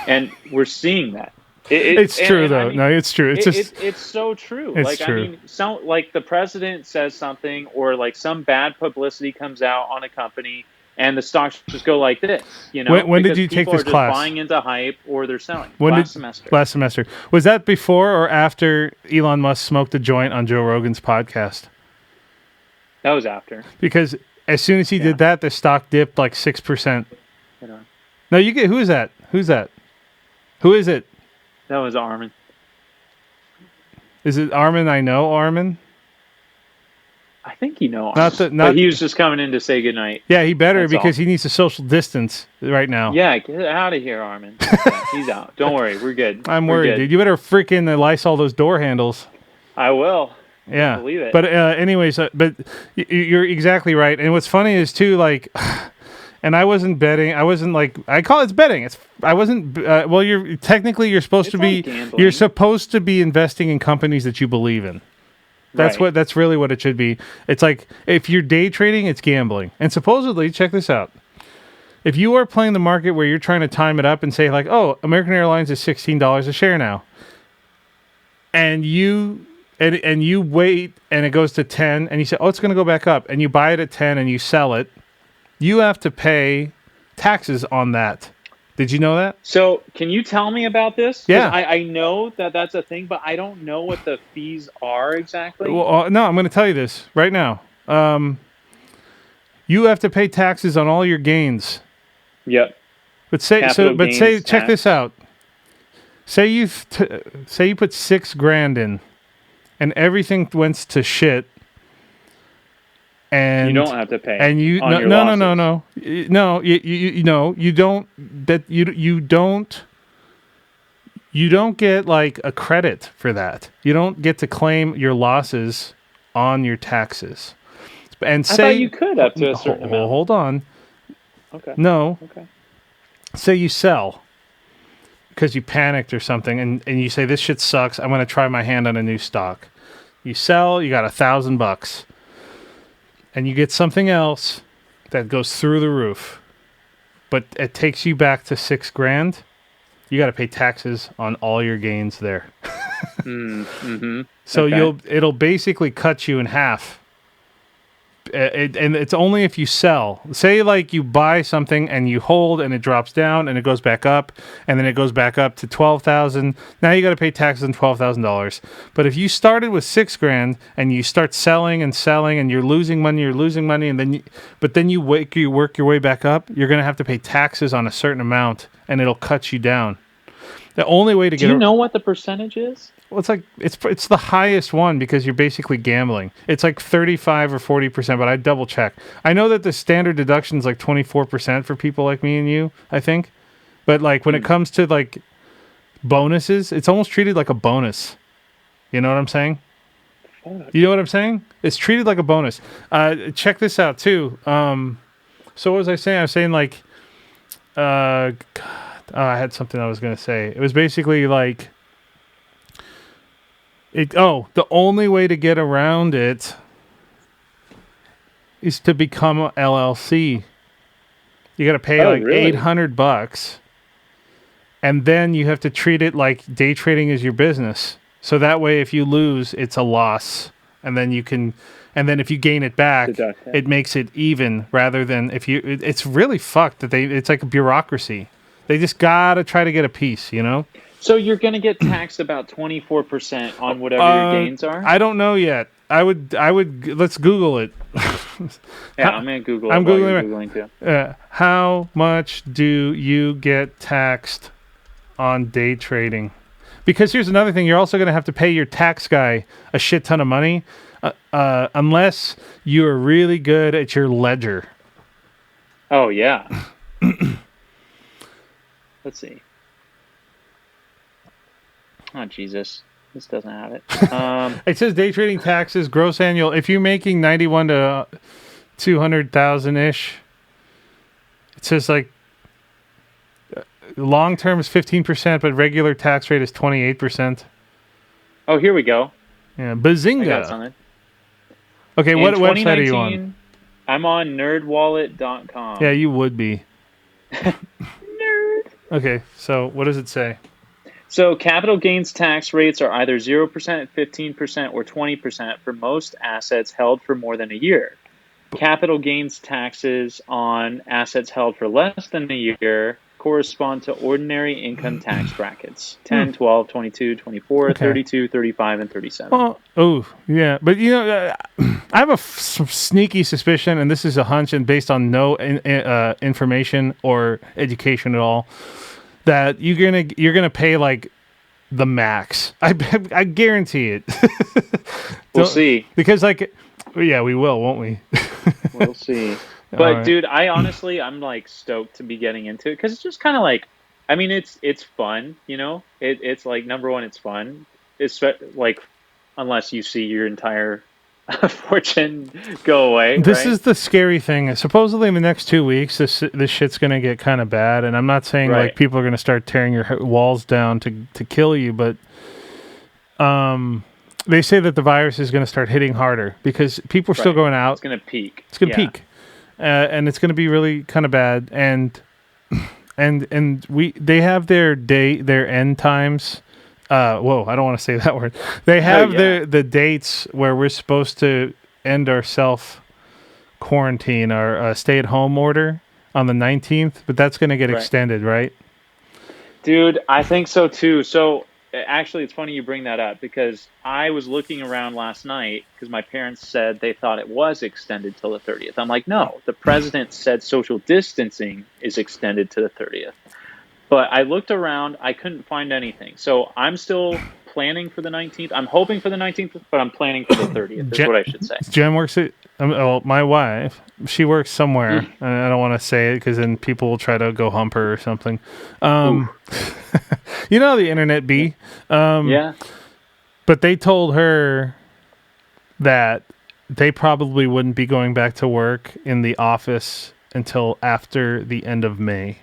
And we're seeing that. It's true, I though. mean, No, it's true. It's just, it's so true. it's Like, I true. mean, like the president says something, or like some bad publicity comes out on a company, and the stocks just go like this, When did because you take people this are just class? buying into hype or they're selling. When did Last semester. last semester? Was that before or after Elon Musk smoked a joint on Joe Rogan's podcast? That was after. Because as soon as he did that, the stock dipped like 6%. No, you get, who is that? Who's that? Who is it? That was Armin. Is it Armin? I know Armin. I think Armin. But he was just coming in to say goodnight. Yeah, he better, That's because all. he needs to social distance right now. Yeah, get out of here, Armin. Yeah, he's out. Don't worry, we're good. I'm We're worried, good. dude. You better freaking Lysol those door handles. I will. Yeah, Believe it. But anyways, but you're exactly right. And what's funny is too, like, and I wasn't betting. I wasn't like, I call it's betting. I wasn't. Well, you're supposed to be. Gambling. You're supposed to be investing in companies that you believe in. That's right. that's really what it should be. It's like, if you're day trading, it's gambling. And supposedly, check this out. If you are playing the market where you're trying to time it up and say like, oh, American Airlines is $16 a share now, and you wait and it goes to 10, and you say, oh, it's going to go back up, and you buy it at 10 and you sell it, you have to pay taxes on that. Did you know that? So, can you tell me about this? 'Cause Yeah. I know that that's a thing, but I don't know what the fees are exactly. Well, no, I'm going to tell you this right now. You have to pay taxes on all your gains. Yep. But say check tax. this out. Say you put $6,000 in, and everything went to shit. And you don't have to pay. And you on no your no, losses. no no no no you don't get like a credit for that. You don't get to claim your losses on your taxes. And I thought you could up to a certain amount. Well, hold on. Okay. No. Okay. Say you sell because you panicked or something, and you say, this shit sucks, I'm going to try my hand on a new stock. You sell, you got $1,000, and you get something else that goes through the roof, but it takes you back to $6,000. You got to pay taxes on all your gains there. So it'll basically cut you in half. And it's only if you sell. Say like you buy something and you hold and it drops down and it goes back up, and then it goes back up to $12,000. Now you got to pay taxes on $12,000. But if you started with $6,000 and you start selling and you're losing money, and then you work your way back up, you're going to have to pay taxes on a certain amount, and it'll cut you down. The only way to get. Do you know what the percentage is? Well, it's like it's the highest one, because you're basically gambling. It's like 35 or 40%, but I double check. I know that the standard deduction is like 24% for people like me and you, I think. But like when it comes to like bonuses, it's almost treated like a bonus. You know what I'm saying? You know what I'm saying? It's treated like a bonus. Check this out too. So what was I saying? I was saying like, God, I had something I was going to say. It was basically like, the only way to get around it is to become a LLC. You got to pay really? $800, and then you have to treat it like day trading is your business. So that way, if you lose, it's a loss, and then you can, and then if you gain it back, Deduct it. it makes it even rather than if you. It's really fucked that it's like a bureaucracy. They just gotta try to get a piece, you know. So you're going to get taxed about 24% on whatever your gains are? I don't know yet. I would. Let's Google it. Yeah, I'm going to Google it I'm while Googling you're it. Googling too. How much do you get taxed on day trading? Because here's another thing: you're also going to have to pay your tax guy a shit ton of money, unless you are really good at your ledger. Oh, yeah. Let's see. Oh, Jesus. This doesn't have it. It says day trading taxes, gross annual. If you're making 91 to 200,000 ish, it says like long term is 15%, but regular tax rate is 28%. Oh, here we go. Yeah, I got bazinga. something. Okay, In what website are you on? I'm on nerdwallet.com. Yeah, you would be. Nerd. Okay, so what does it say? So capital gains tax rates are either 0%, 15%, or 20% for most assets held for more than a year. Capital gains taxes on assets held for less than a year correspond to ordinary income tax brackets 10, 12, 22, 24, Okay. 32, 35, and 37. Well, oh, yeah. But, you know, I have a sneaky suspicion, and this is a hunch and based on no information or education at all, that you're gonna pay like the max. I guarantee it. We'll see. Because yeah, we will, won't we? We'll see. But right. dude, I'm like stoked to be getting into it because it's just kind of like, I mean, it's fun, you know. It's like number one, it's fun. It's like unless you see your entire fortune go away. This right? is the scary thing. Supposedly in the next 2 weeks, this shit's gonna get kind of bad. And I'm not saying Right. like people are gonna start tearing your walls down to kill you, but they say that the virus is gonna start hitting harder because people are still Right. going out. It's gonna peak. It's gonna peak, and it's gonna be really kind of bad. And they have their end times. Whoa, I don't want to say that word. They have the dates where we're supposed to end our self quarantine, our stay at home order on the 19th, but that's going to get extended, right? Dude, I think so too. So actually, it's funny you bring that up because I was looking around last night because my parents said they thought it was extended till the 30th. I'm like, no, the president said social distancing is extended to the 30th. But I looked around, I couldn't find anything. So I'm still planning for the 19th. I'm hoping for the 19th, but I'm planning for the 30th, is what I should say. Jen works at, well, my wife, she works somewhere. And I don't want to say it because then people will try to go hump her or something. You know the internet be. Yeah. But they told her that they probably wouldn't be going back to work in the office until after the end of May.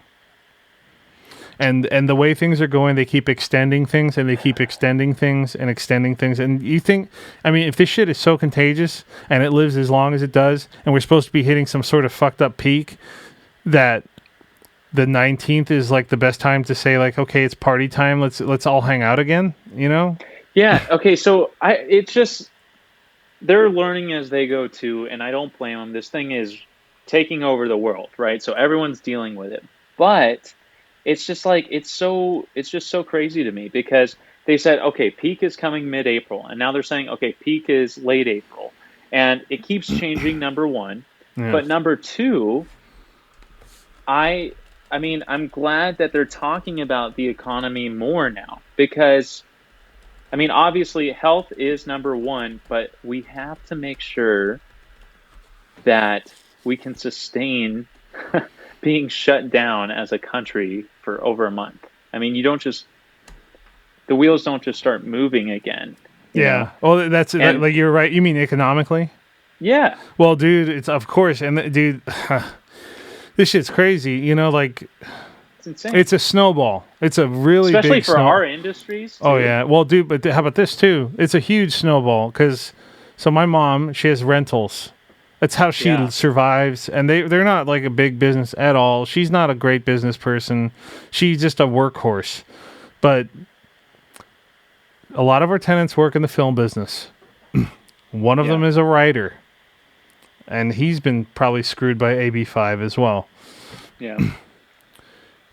And the way things are going, they keep extending things and they keep extending things and extending things. And you think, I mean, if this shit is so contagious and it lives as long as it does, and we're supposed to be hitting some sort of fucked up peak, that the 19th is like the best time to say like, okay, it's party time. Let's all hang out again, you know? Yeah. Okay. So it's just, they're learning as they go too. And I don't blame them. This thing is taking over the world, right? So everyone's dealing with it, but it's just like, it's just so crazy to me because they said, okay, peak is coming mid-April. And now they're saying, okay, peak is late April. And it keeps changing, number one. Yeah. But number two, I mean, I'm glad that they're talking about the economy more now because, I mean, obviously health is number one, but we have to make sure that we can sustain being shut down as a country for over a month. I mean, the wheels don't just start moving again. Yeah. Well, that's like, you're right. You mean economically? Yeah. Well, dude, it's of course. And dude, this shit's crazy. You know, like it's insane. It's a snowball. It's a really especially big for our industries. Too. Oh yeah. Well, dude, but how about this too? It's a huge snowball because my mom, she has rentals. That's how she survives, and they're not like a big business at all. She's not a great business person. She's just a workhorse. But a lot of our tenants work in the film business. One of them Yeah. is a writer, and he's been probably screwed by AB5 as well. Yeah.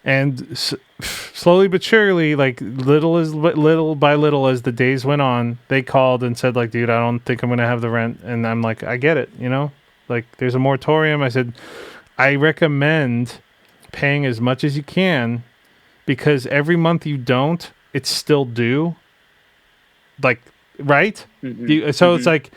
And slowly but surely, like little by little as the days went on, they called and said, like, dude, I don't think I'm going to have the rent. And I'm like, I get it, you know? Like, there's a moratorium. I said, I recommend paying as much as you can, because every month you don't, it's still due. Like, right? Mm-hmm. So it's Mm-hmm. like,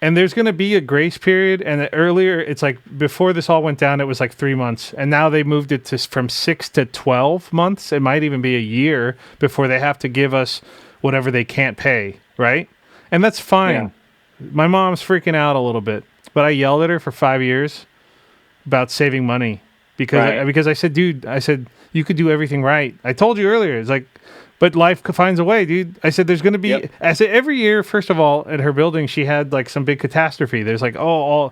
and there's going to be a grace period. And earlier, it's like before this all went down, it was like 3 months. And now they moved it to from 6 to 12 months. It might even be a year before they have to give us whatever they can't pay. Right. And that's fine. Yeah. My mom's freaking out a little bit, but I yelled at her for 5 years about saving money because I said, dude, I said, you could do everything right. I told you earlier. It's like, but life finds a way, dude. I said, there's going to be, Yep. I said, every year, first of all, at her building, she had like some big catastrophe. There's like, the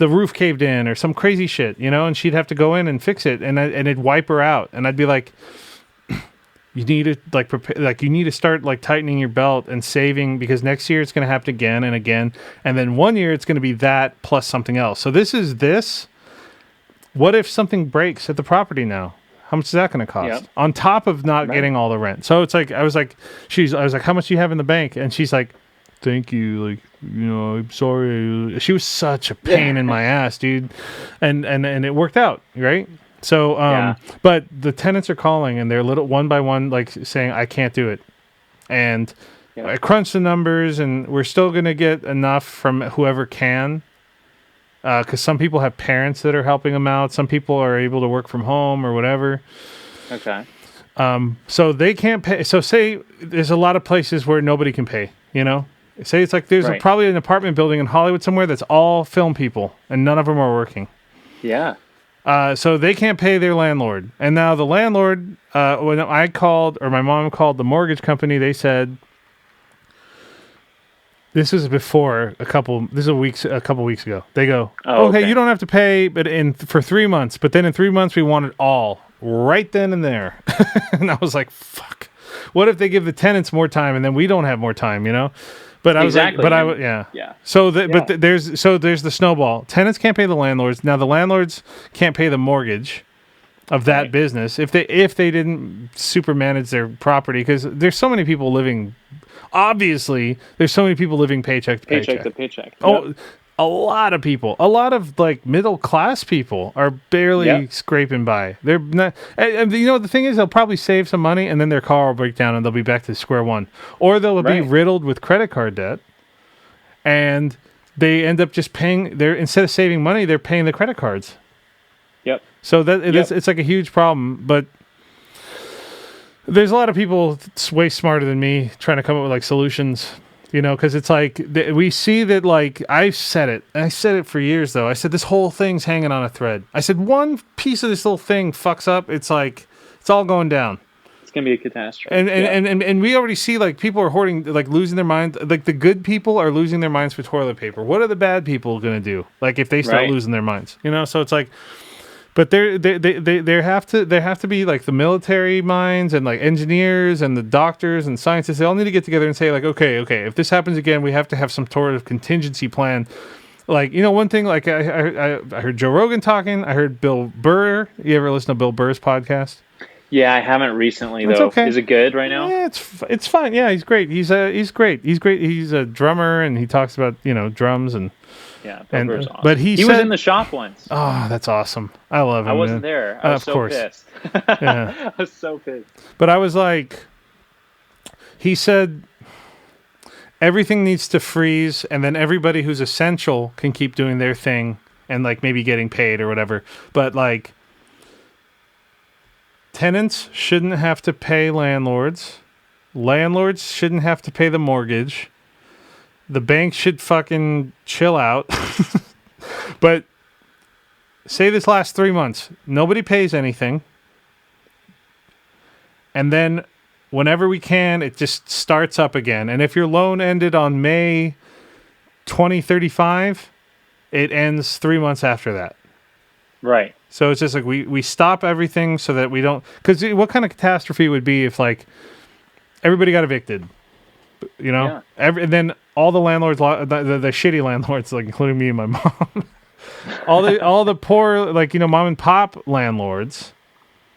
roof caved in or some crazy shit, you know, and she'd have to go in and fix it, and it'd wipe her out. And I'd be like, you need to like prepare, like you need to start like tightening your belt and saving, because next year it's going to happen again and again. And then one year it's going to be that plus something else. So this. What if something breaks at the property now? How much is that going to cost? Yep. On top of not Right. getting all the rent. So it's like, I was like, how much do you have in the bank? And she's like, thank you. Like, you know, I'm sorry. She was such a pain in my ass, dude. And it worked out, right? So, Yeah. but the tenants are calling and they're little one by one, like saying, I can't do it. And Yeah. I crunched the numbers, and we're still going to get enough from whoever can. Because some people have parents that are helping them out. Some people are able to work from home or whatever. Okay. So they can't pay. So say there's a lot of places where nobody can pay, you know? Say it's like there's Right. probably an apartment building in Hollywood somewhere that's all film people, and none of them are working. Yeah. So they can't pay their landlord. And now the landlord, when I called, or my mom called the mortgage company, they said, this is before a couple weeks ago. They go, okay, you don't have to pay, but for 3 months. But then in 3 months, we want it all right then and there. And I was like, fuck. What if they give the tenants more time and then we don't have more time? You know. But I was Exactly. like, yeah. Yeah. So, Yeah. there's the snowball. Tenants can't pay the landlords. Now the landlords can't pay the mortgage of that Right. business if they didn't super manage their property, because there's so many people living. Obviously, there's so many people living paycheck to paycheck. Paycheck to paycheck. Oh, Yep. a lot of people, a lot of like middle class people are barely Yep. scraping by. They're not, and you know, the thing is, they'll probably save some money and then their car will break down and they'll be back to square one, or they'll be Right. riddled with credit card debt, and they end up just paying instead of saving money, they're paying the credit cards. Yep. So that Yep. it's like a huge problem, but there's a lot of people way smarter than me trying to come up with like solutions, you know, because it's like we see that, like, I said it for years though. I said this whole thing's hanging on a thread. I said one piece of this little thing fucks up, it's like it's all going down. It's gonna be a catastrophe. And we already see like people are hoarding, like losing their minds. Like the good people are losing their minds for toilet paper. What are the bad people gonna do? Like if they start Right. losing their minds, you know? So it's like. But there have to be like the military minds and like engineers and the doctors and scientists. They all need to get together and say like, okay, if this happens again, we have to have some sort of contingency plan. Like, you know, one thing, like I heard Joe Rogan talking. I heard Bill Burr. You ever listen to Bill Burr's podcast? Yeah, I haven't recently It's though. okay. Is it good right now? Yeah, it's fine. Yeah, he's great. He's great. He's great. He's a drummer and he talks about, you know, drums and. Yeah, And, Burr's awesome. but he was said- in the shop once. Oh, that's awesome. I love him. I wasn't man. there. I was of so course. pissed. Yeah. I was so pissed. But I was like, he said, everything needs to freeze, and then everybody who's essential can keep doing their thing and like maybe getting paid or whatever. But like, tenants shouldn't have to pay landlords. Landlords shouldn't have to pay the mortgage. The bank should fucking chill out. But say this last 3 months, nobody pays anything. And then whenever we can, it just starts up again. And if your loan ended on May 2035, it ends 3 months after that. Right. So it's just like we stop everything so that we don't... Because what kind of catastrophe would be if like everybody got evicted? You know? Yeah. And then all the landlords, the shitty landlords, like including me and my mom, all the poor, like, mom and pop landlords,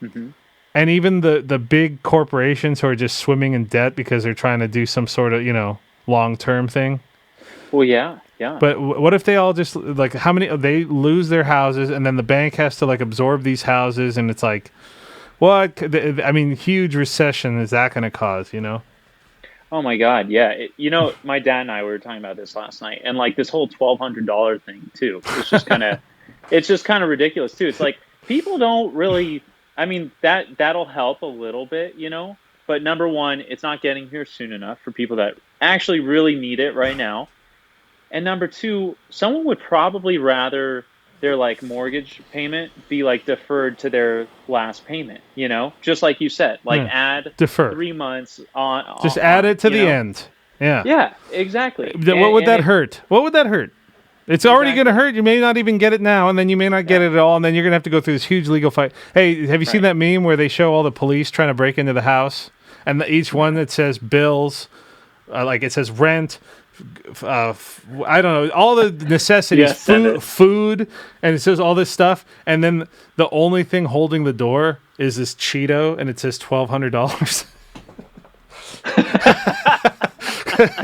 Mm-hmm. and even the big corporations who are just swimming in debt because they're trying to do some sort of, long-term thing. Well, yeah, yeah. But what if they all just, like, how many, they lose their houses and then the bank has to, like, absorb these houses, and it's like, what? I mean, huge recession is that going to cause, Oh my God, yeah. My dad and I were talking about this last night, and like this whole $1,200 thing too. It's just kind of ridiculous too. It's like people don't really. I mean, that'll help a little bit, But number one, it's not getting here soon enough for people that actually really need it right now. And number two, someone would probably rather their like mortgage payment be like deferred to their last payment, just like you said, like add defer 3 months on, just add it to the end. Yeah. Yeah, exactly. What would that hurt? What would that hurt? It's already going to hurt. You may not even get it now, and then you may not get it at all, and then you're going to have to go through this huge legal fight. Hey, have you seen that meme where they show all the police trying to break into the house, and each one that says bills, like it says rent, I don't know, all the necessities, food, and it says all this stuff, and then the only thing holding the door is this Cheeto, and it says $1,200.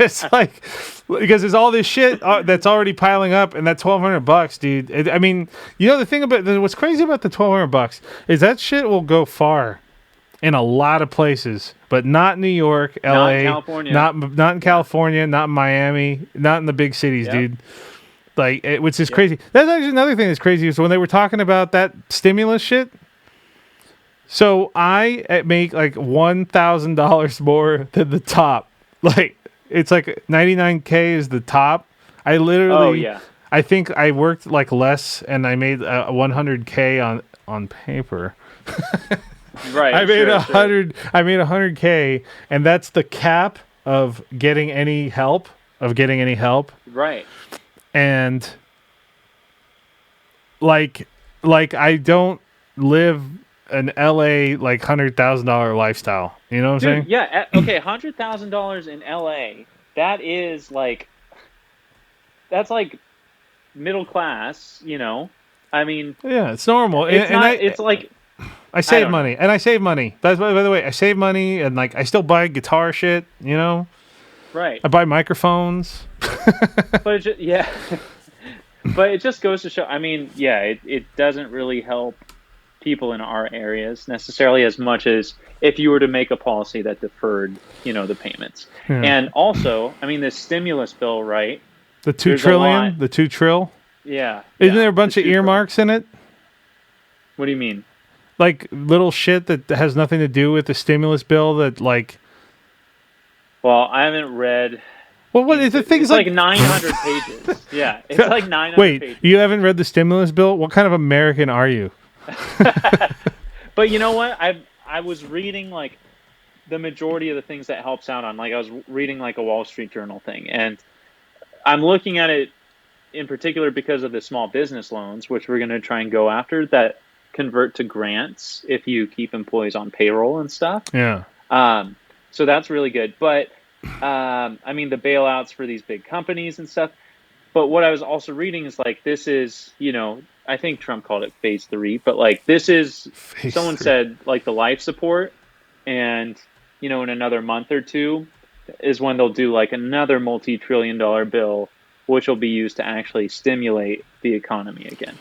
It's like, because there's all this shit that's already piling up, and that $1,200, dude. I mean, the thing about what's crazy about the $1,200 is that shit will go far in a lot of places, but not New York, LA, not in California, not in California, not in Miami, not in the big cities, dude. Like, which is crazy. That's actually another thing that's crazy is when they were talking about that stimulus shit. So I make like $1,000 more than the top. Like, it's like 99K is the top. I literally, I think I worked like less, and I made 100K on paper. Right. I made 100. I made 100K, and that's the cap of getting any help. Right. And like I don't live an LA like $100,000 lifestyle. You know what I'm saying? Yeah. Okay. $100,000 in LA. That's like middle class. I mean. Yeah, it's normal. It's like. I save money, and I save money. That's by the way, I save money, and like I still buy guitar shit. Right. I buy microphones. But but it just goes to show. I mean, it doesn't really help people in our areas necessarily as much as if you were to make a policy that deferred, the payments. Yeah. And also, I mean, this stimulus bill, right? The $2 trillion, the 2 trill. Yeah. Isn't there a bunch of earmarks in it? What do you mean? Like little shit that has nothing to do with the stimulus bill that like. Well, I haven't read. Well, what is the thing? It's like 900 pages. Yeah, it's like 900 pages. You haven't read the stimulus bill? What kind of American are you? But you know what? I was reading like the majority of the things that helps out on. Like I was reading like a Wall Street Journal thing, and I'm looking at it in particular because of the small business loans, which we're going to try and go after that convert to grants if you keep employees on payroll and stuff. Yeah. So that's really good. But I mean, the bailouts for these big companies and stuff. But what I was also reading is like, this is, I think Trump called it phase 3, but like this is, someone said like the life support, and, in another month or two is when they'll do like another multi-trillion-dollar bill, which will be used to actually stimulate the economy again.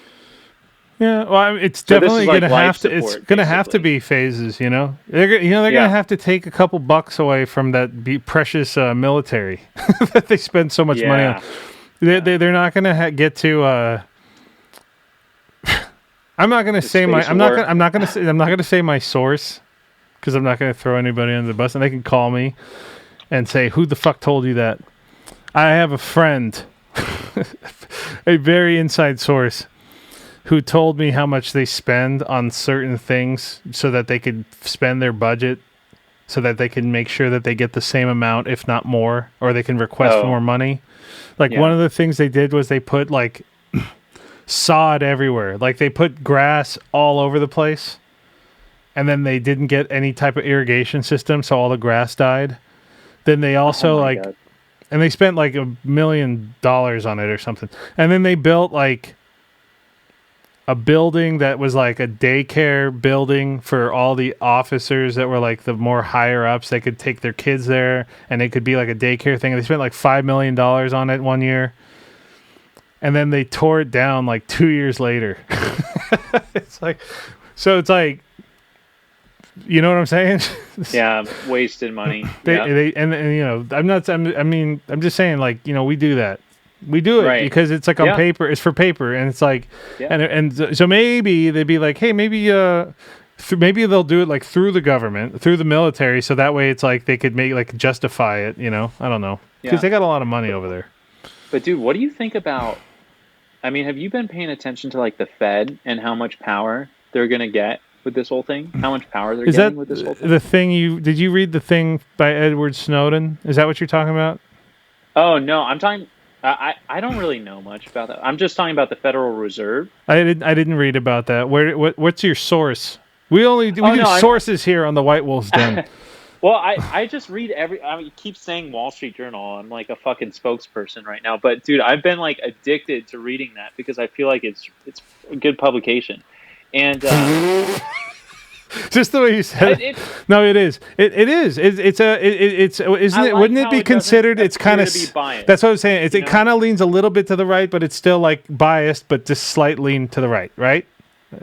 Yeah, well, it's definitely going to have to. It's going to have to be phases. They're going to have to take a couple bucks away from that precious military that they spend so much money on. They're not going to get to. I'm not going to say my. I'm not going to say my source, because I'm not going to throw anybody under the bus, and they can call me and say, "Who the fuck told you that?" I have a friend, a very inside source, who told me how much they spend on certain things so that they could spend their budget, so that they can make sure that they get the same amount, if not more, or they can request more money. Like one of the things they did was they put like sod everywhere. Like they put grass all over the place, and then they didn't get any type of irrigation system, so all the grass died. Then they also God. and they spent like $1 million on it or something. And then they built like a building that was like a daycare building for all the officers that were like the more higher ups. They could take their kids there, and it could be like a daycare thing. And they spent like $5 million on it one year, and then they tore it down like 2 years later. It's like, so it's like, you know what I'm saying? Yeah, wasted money. And you know, I'm just saying, like, you know, we do that. We do it because it's like on paper. It's for paper, and it's like, and so maybe they'd be like, hey, maybe maybe they'll do it like through the government, through the military, so that way it's like they could make like justify it. You know, I don't know, because they got a lot of money over there. But dude, what do you think about? I mean, have you been paying attention to like the Fed and how much power they're gonna get with this whole thing? How much power they're getting with this whole thing? The thing did you read the thing by Edward Snowden? Is that what you're talking about? Oh no, I'm talking. I don't really know much about that. I'm just talking about the Federal Reserve. I didn't read about that. What's your source? We do sources here on the Witewolf's Den. Well, I just read I keep saying Wall Street Journal. I'm like a fucking spokesperson right now. But dude, I've been like addicted to reading that because I feel like it's a good publication. And just the way you said it. No, it is. It is. Isn't it? Wouldn't it be considered? It's kind of. That's what I was saying. It kind of leans a little bit to the right, but it's still like biased, but just slight lean to the right. Right?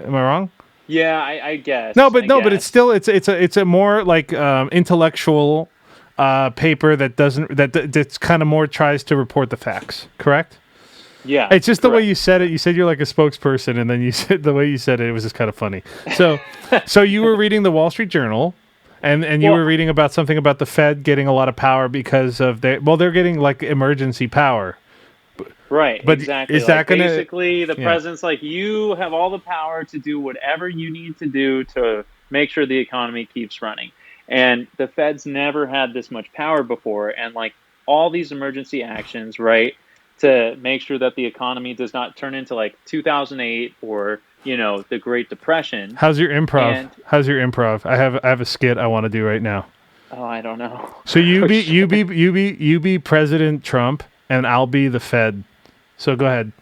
Am I wrong? Yeah, I guess. But it's still it's a more like intellectual paper that's kind of more tries to report the facts. Correct? Yeah, it's just the way you said it. You said you're like a spokesperson, and then you said the way you said it was just kind of funny. So, so you were reading the Wall Street Journal, and you were reading about something about the Fed getting a lot of power because of they're getting like emergency power. Right, but exactly. Is that gonna basically the president's like, you have all the power to do whatever you need to do to make sure the economy keeps running, and the Fed's never had this much power before, and like all these emergency actions, right? To make sure that the economy does not turn into like 2008 or, you know, the Great Depression. How's your improv? I have a skit I want to do right now. Oh, I don't know. So you be President Trump, and I'll be the Fed. So go ahead.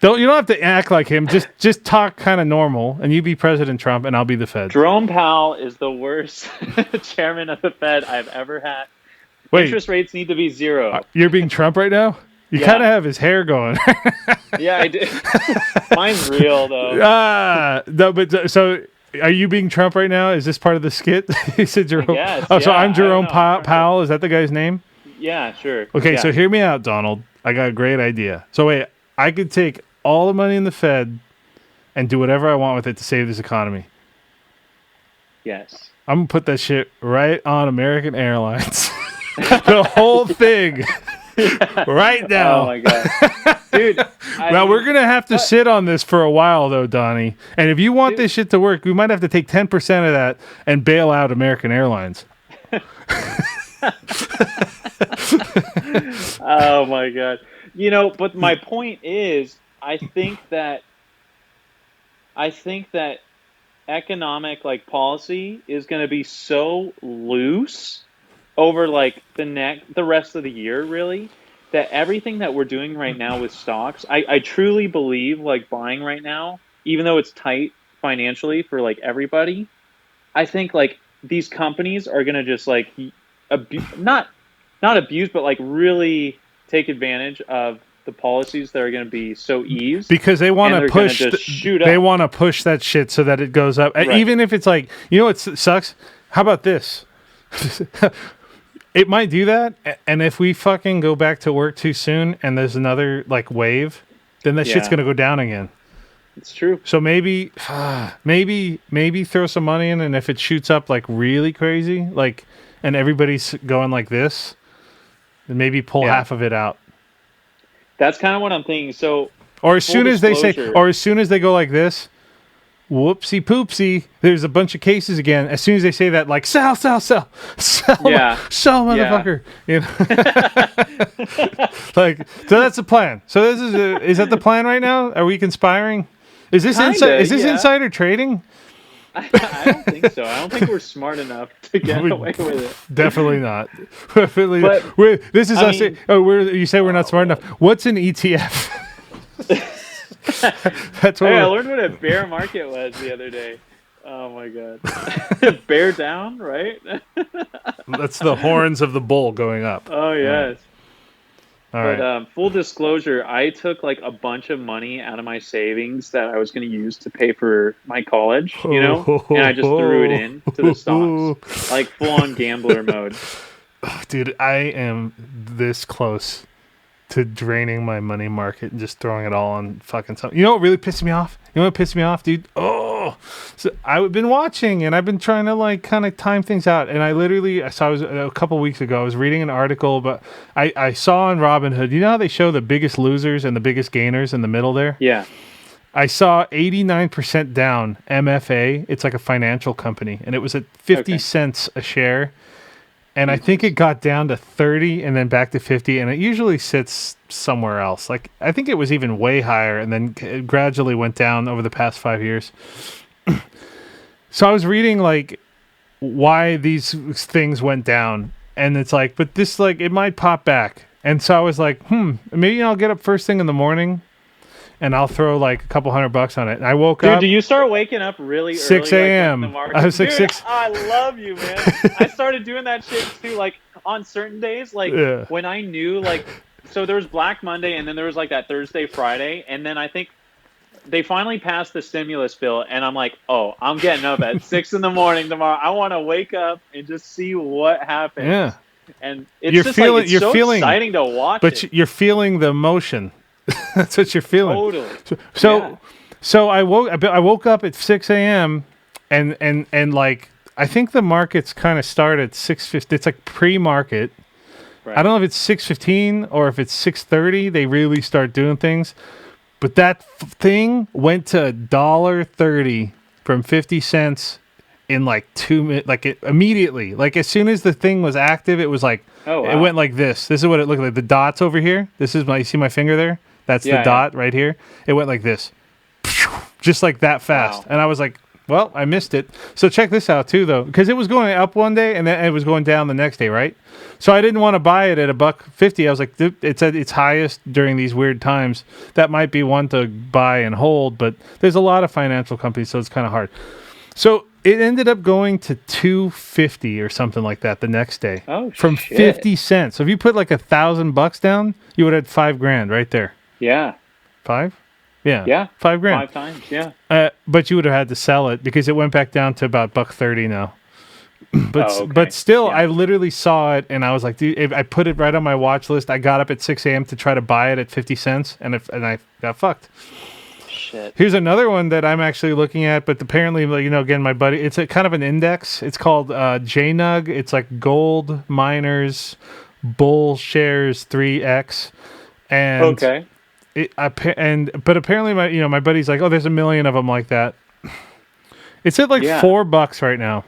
You don't have to act like him. Just talk kind of normal, and you be President Trump, and I'll be the Fed. Jerome Powell is the worst chairman of the Fed I've ever had. Wait, interest rates need to be 0. You're being Trump right now? You kind of have his hair going. Yeah, I do. Mine's real, though. No, but so are you being Trump right now? Is this part of the skit? He said Jerome. Yes, so I'm Jerome Powell. Is that the guy's name? Yeah, sure. Okay, so hear me out, Donald. I got a great idea. So wait, I could take all the money in the Fed and do whatever I want with it to save this economy. Yes. I'm going to put that shit right on American Airlines. The whole thing right now. Oh my god, dude! We're gonna have to sit on this for a while, though, Donnie. And if you want this shit to work, we might have to take 10% of that and bail out American Airlines. Oh my god! You know, but my point is, I think that economic policy is going to be so loose over like the rest of the year, really, that everything that we're doing right now with stocks, I truly believe like buying right now, even though it's tight financially for like everybody, I think like these companies are gonna just like not abuse, but like really take advantage of the policies that are going to be so eased because they want to push. They want to push that shit so that it goes up, right. Even if it's like, you know what sucks? How about this? It might do that, and if we fucking go back to work too soon and there's another like wave, then that shit's gonna go down again. It's true. So maybe throw some money in, and if it shoots up like really crazy, like, and everybody's going like this, then maybe pull half of it out. That's kind of what I'm thinking. So, or as soon as they go like this, whoopsie poopsie, there's a bunch of cases again. As soon as they say that, like, sell, motherfucker. You know? Like, so that's the plan. So this is that the plan right now? Are we conspiring? Is this insider trading? I don't think so. I don't think we're smart enough to get We away with it. definitely not. Definitely not. But This is I us. mean, You say we're not oh smart enough. man. What's an ETF? That's what Hey, I we're. learned what a bear market was the other day. Oh my god. Bear down, right? That's the horns of the bull going up. Oh All right. yes. All But right. full disclosure, I took like a bunch of money out of my savings that I was going to use to pay for my college, Ho, ho, and ho, I just threw it in to the stocks, ho. like full on gambler mode. Dude, I am this close to draining my money market and just throwing it all on fucking something. You know what really pissed me off? You know what pissed me off, dude? Oh, so I've been watching and I've been trying to like kind of time things out. And I literally, I was a couple weeks ago, I was reading an article, but I saw on Robinhood, you know how they show the biggest losers and the biggest gainers in the middle there? Yeah. I saw 89% down MFA. It's like a financial company and it was at 50 Okay. cents a share. And I think Jesus. it got down to 30 and then back to 50. And it usually sits somewhere else. Like, I think it was even way higher and then it gradually went down over the past 5 years. So I was reading, like, why these things went down. And it's like, but this, like, it might pop back. And so I was like, maybe I'll get up first thing in the morning and I'll throw like a couple $100 on it. And I woke Dude, up do you start waking up really 6 early, like when the a.m. I market? was like, Dude, 6. I love you, man. I started doing that shit too, like on certain days, like Yeah. when I knew, like, so there was Black Monday, and then there was like that Thursday, Friday, and then I think they finally passed the stimulus bill, and I'm like, oh, I'm getting up at 6 in the morning tomorrow. I want to wake up and just see what happens. Yeah. And it's just like it's You're so feeling, exciting to watch but it. you're feeling the emotion. That's what you're feeling. Totally. So, Yeah. so I woke up at 6 a.m. and like I think the markets kind of start at 6:50. It's like pre-market. I Right. don't know if it's 6:15 or if it's 6:30. They really start doing things, but that thing went to $1.30 from 50 cents in like 2 minutes. Like it immediately. Like as soon as the thing was active, it was like Oh it wow. went like this. This is what it looked like. The dots over here. This is my. You see my finger there? That's the Yeah, yeah. dot right here. It went like this, just like that fast. Wow. And I was like, well, I missed it. So check this out too, though, because it was going up one day and then it was going down the next day, right? So I didn't want to buy it at $1.50. I was like, it's at its highest during these weird times. That might be one to buy and hold, but there's a lot of financial companies, so it's kind of hard. So it ended up going to $2.50 or something like that the next day Oh from shit. 50 cents. So if you put like $1,000 down, you would have had $5,000 right there. Yeah. 5? Yeah. Yeah. $5,000. 5 times. Yeah. But you would have had to sell it because it went back down to about $1.30 now. But Oh, okay. but still, Yeah. I literally saw it and I was like, dude, I put it right on my watch list. I got up at 6 a.m. to try to buy it at 50 cents, and I got fucked. Shit. Here's another one that I'm actually looking at, but apparently, again, my buddy, it's a kind of an index. It's called JNUG. It's like Gold Miners Bull Shares 3X, and Okay. but apparently my buddy's like, oh, there's a million of them like that. It's at like Yeah. $4 right now.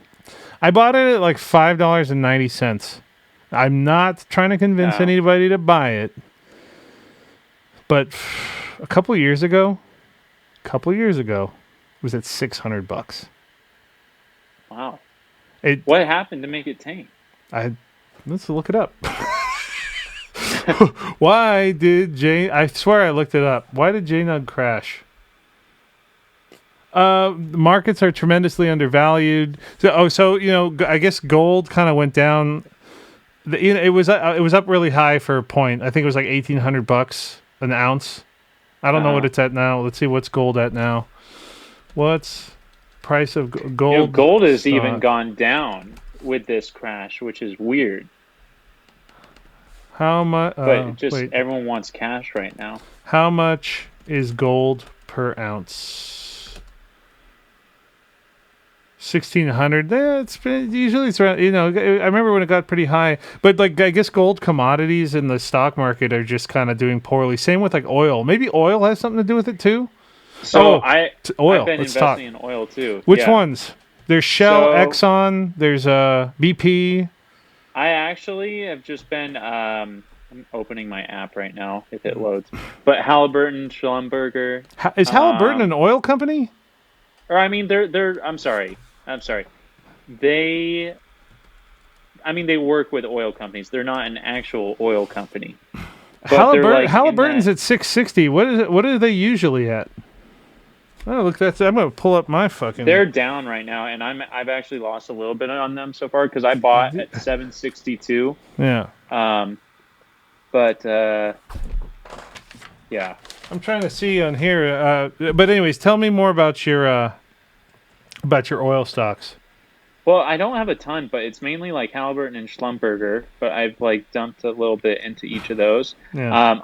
I bought it at like $5.90. I'm not trying to convince No. anybody to buy it, but a couple years ago, it was at $600. Wow. It What happened to make it tank? Let's look it up. Why did I swear I looked it up. Why did JNUG crash? The markets are tremendously undervalued. So I guess gold kind of went down. It was up really high for a point. I think it was like $1,800 an ounce. I don't know what it's at now. Let's see what's gold at now. What's price of gold? Gold has stock? even gone down with this crash, which is weird. How much? But just wait. everyone wants cash right now. How much is gold per ounce? 1,600. Usually it's around. I remember when it got pretty high, but like I guess gold commodities in the stock market are just kind of doing poorly. Same with like oil. Maybe oil has something to do with it too. So Oil. I've been Let's talk. investing in oil too. Which Yeah. ones? There's Shell, So- Exxon. There's BP. I actually have just been I'm opening my app right now if it loads. But Halliburton, Schlumberger, Is Halliburton an oil company? or I mean they're I'm sorry. I'm sorry. They, I mean, they work with oil companies. They're not an actual oil company, but they're like in Halliburton's that at 660. What is it? What are they usually at? Oh, look, I'm gonna pull up my fucking. they're down right now, and I've actually lost a little bit on them so far because I bought at 762. Yeah. But yeah. I'm trying to see on here. But anyways, tell me more about your oil stocks. Well, I don't have a ton, but it's mainly like Halliburton and Schlumberger. But I've like dumped a little bit into each of those. Yeah.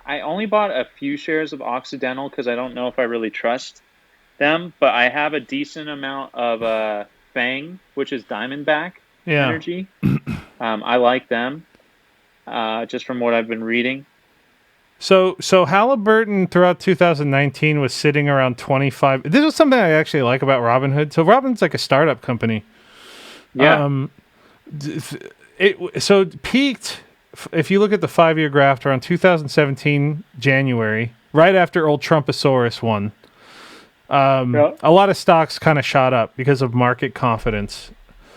I only bought a few shares of Occidental because I don't know if I really trust them. But I have a decent amount of Fang, which is Diamondback Yeah. Energy. I like them, just from what I've been reading. So Halliburton throughout 2019 was sitting around 25. This was something I actually like about Robinhood. So Robinhood's like a startup company. Yeah. It peaked. If you look at the 5-year graph around 2017 January, right after old Trumposaurus won, Yeah. a lot of stocks kind of shot up because of market confidence.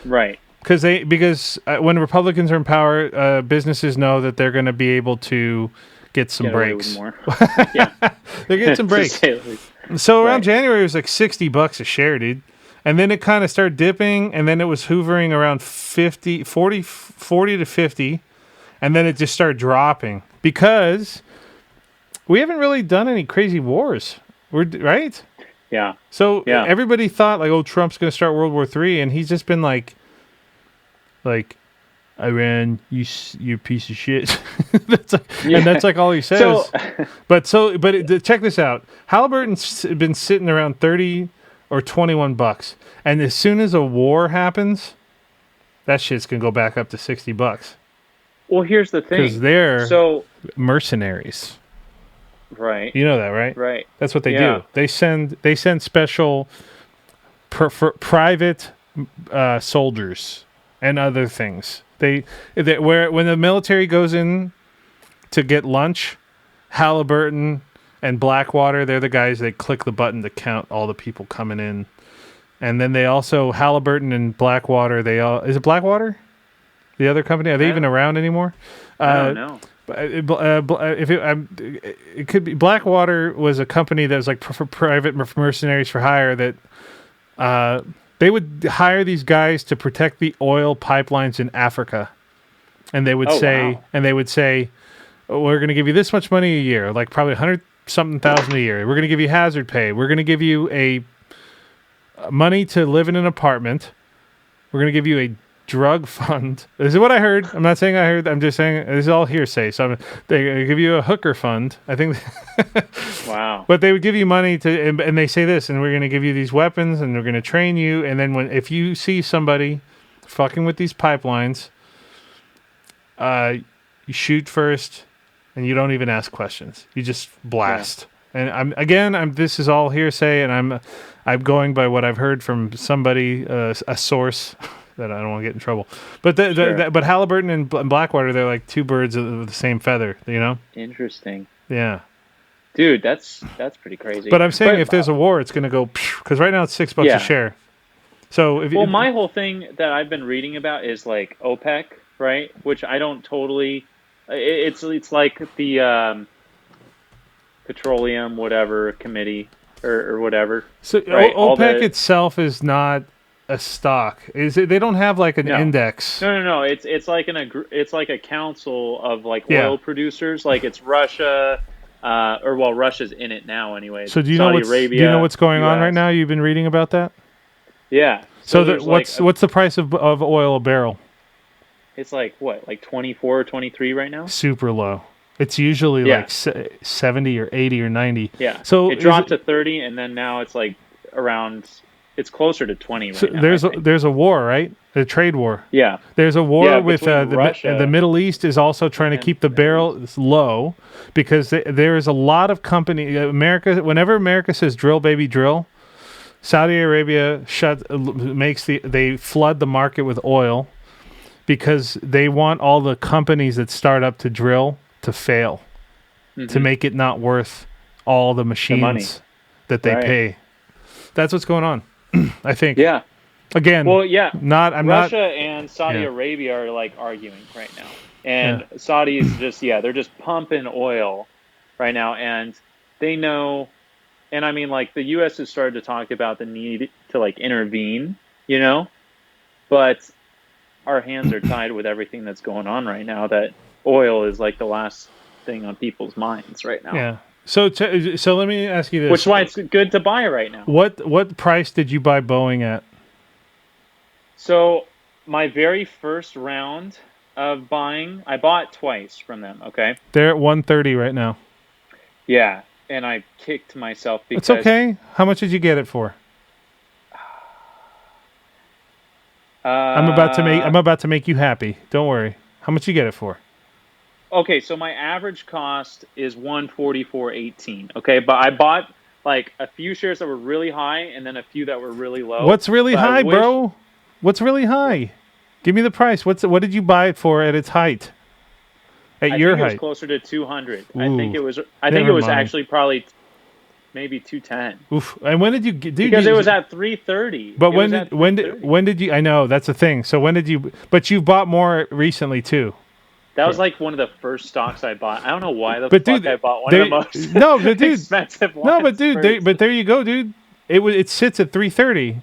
Right. Because when Republicans are in power, businesses know that they're going to be able to get some Get away breaks. with more. Yeah. They get some To breaks. say the least. So around Right. January, it was like $60 a share, dude. And then it kind of started dipping, and then it was hovering around 40 to 50, and then it just started dropping because we haven't really done any crazy wars, right? Yeah. So Yeah. everybody thought like, oh, Trump's going to start World War III, and he's just been like, Iran, you piece of shit. And that's like all he says. So, Check this out. Halliburton's been sitting around 30 or $21, and as soon as a war happens, that shit's gonna go back up to $60 well, here's the thing. because they're So, mercenaries. right. You know that, right? Right. That's what they Yeah. do. They send special private soldiers and other things. When the military goes in to get lunch, Halliburton and Blackwater, they're the guys that click the button to count all the people coming in. And then they also Halliburton and Blackwater. Is it Blackwater? The other company, are they even around anymore? I don't know. It could be Blackwater was a company that was like for private mercenaries for hire that they would hire these guys to protect the oil pipelines in Africa, and they would say, oh, we're going to give you this much money a year, like probably 100-something thousand a year. We're going to give you hazard pay. We're going to give you a money to live in an apartment. We're going to give you a drug fund. This is what I heard. I'm not saying I heard. I'm just saying this is all hearsay. So they give you a hooker fund. I think. Wow. But they would give you money and they say this, and we're going to give you these weapons, and we're going to train you. And then if you see somebody fucking with these pipelines, you shoot first, and you don't even ask questions. You just blast. Yeah. And this is all hearsay, and I'm going by what I've heard from somebody, a source. That I don't want to get in trouble, but but Halliburton and Blackwater, they're like two birds with the same feather, you know. Interesting. Yeah, dude, that's pretty crazy. But I'm saying if there's a war, it's gonna go because right now it's $6 a share. So my whole thing that I've been reading about is like OPEC, right? Which I don't totally. It's like the petroleum whatever committee or whatever. So right? OPEC itself is not a stock. They don't have like an index. No. It's like it's like a council of like oil producers. Like it's Russia, Russia's in it now anyway. So do you know what's going on right now? You've been reading about that? Yeah. So what's the price of oil a barrel? It's like what, like 24 or 23 right now? Super low. It's usually like 70 or 80 or 90. Yeah. So it dropped to 30, and then now it's like around. It's closer to 20 right now. There's a war, right? The trade war. Yeah. There's a war with the Middle East is also trying to keep the barrel low because there is a lot of company America. Whenever America says drill, baby, drill, Saudi Arabia they flood the market with oil because they want all the companies that start up to drill to fail, to make it not worth all the machines that they pay. That's what's going on. I think. Yeah. Again, Well, yeah. I'm not. Russia and Saudi Yeah. Arabia are like arguing right now, Yeah. and Saudi's just they're just pumping oil right now, and they know. And I mean, like the U.S. has started to talk about the need to like intervene, but our hands are tied with everything that's going on right now. That oil is like the last thing on people's minds right now. Yeah. So let me ask you this. Which is why it's good to buy right now. What price did you buy Boeing at? So my very first round of buying, I bought twice from them. Okay. They're at 130 right now. Yeah, and I kicked myself because it's okay. How much did you get it for? I'm about to make you happy. Don't worry. How much you get it for? Okay, so my average cost is 144.18. Okay, but I bought like a few shares that were really high and then a few that were really low. What's really high, bro? What's really high? Give me the price. What did you buy it for at its height? At your height, it was closer to 200. Ooh, I think it was actually probably maybe 210. Oof. And when did you get? Because it was at 330. But when did you? I know that's the thing. So when did you? But you bought more recently too. That was like one of the first stocks I bought. I don't know why I bought one of the most expensive ones. No, but dude, but there you go, dude. It sits at 330.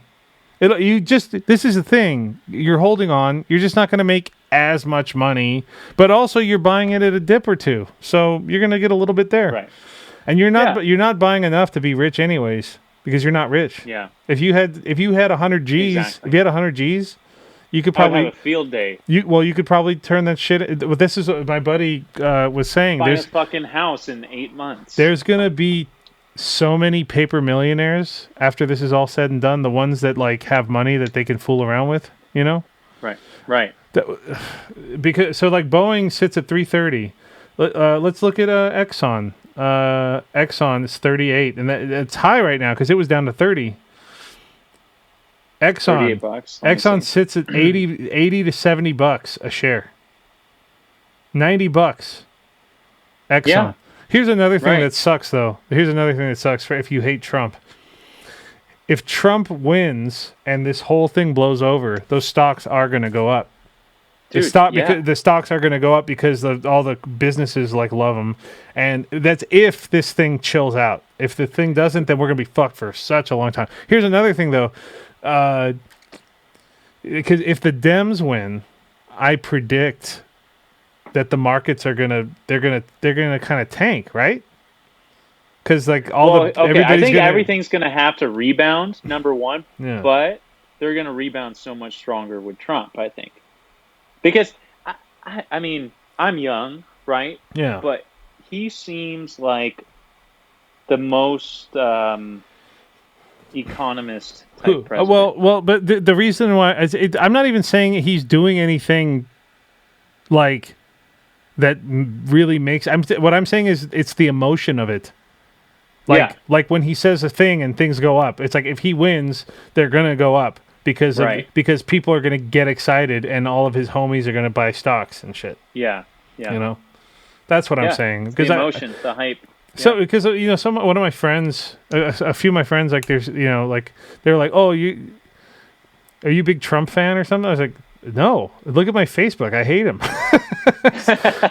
This is the thing. You're holding on. You're just not going to make as much money, but also you're buying it at a dip or two, so you're going to get a little bit there. Right. And you're not buying enough to be rich anyways, because you're not rich. Yeah. If you had 100 Gs, exactly. if you had 100 Gs, you could probably have a field day. You could probably turn that shit. Well, this is what my buddy was saying. Buy a fucking house in 8 months. There's gonna be so many paper millionaires after this is all said and done. The ones that like have money that they can fool around with, Right. Because like Boeing sits at 330. Let's look at Exxon. Exxon is 38, and it's high right now because it was down to 30. Exxon, $38. Exxon sits at 80 to $70 a share. $90. Exxon. Yeah. Here's another thing that sucks, though. Here's another thing that sucks for if you hate Trump. If Trump wins and this whole thing blows over, those stocks are going to go up. Dude, because the stocks are going to go up because all the businesses like love them, and that's if this thing chills out. If the thing doesn't, then we're going to be fucked for such a long time. Here's another thing, though. Because if the Dems win, I predict that the markets are gonna kind of tank, right? Because like I think everything's gonna have to rebound. Number one, but they're gonna rebound so much stronger with Trump. I think because I mean I'm young, right? Yeah, but he seems like the most economist type president. Well, but the reason why I'm not even saying he's doing anything like that really makes. What I'm saying is it's the emotion of it. Like when he says a thing and things go up. It's like if he wins, they're gonna go up because people are gonna get excited and all of his homies are gonna buy stocks and shit. Yeah. That's what I'm saying. Because the emotion, the hype. So because one of my friends, a few of my friends, like there's like they're like, oh, are you a big Trump fan or something? I was like, no, look at my Facebook. I hate him.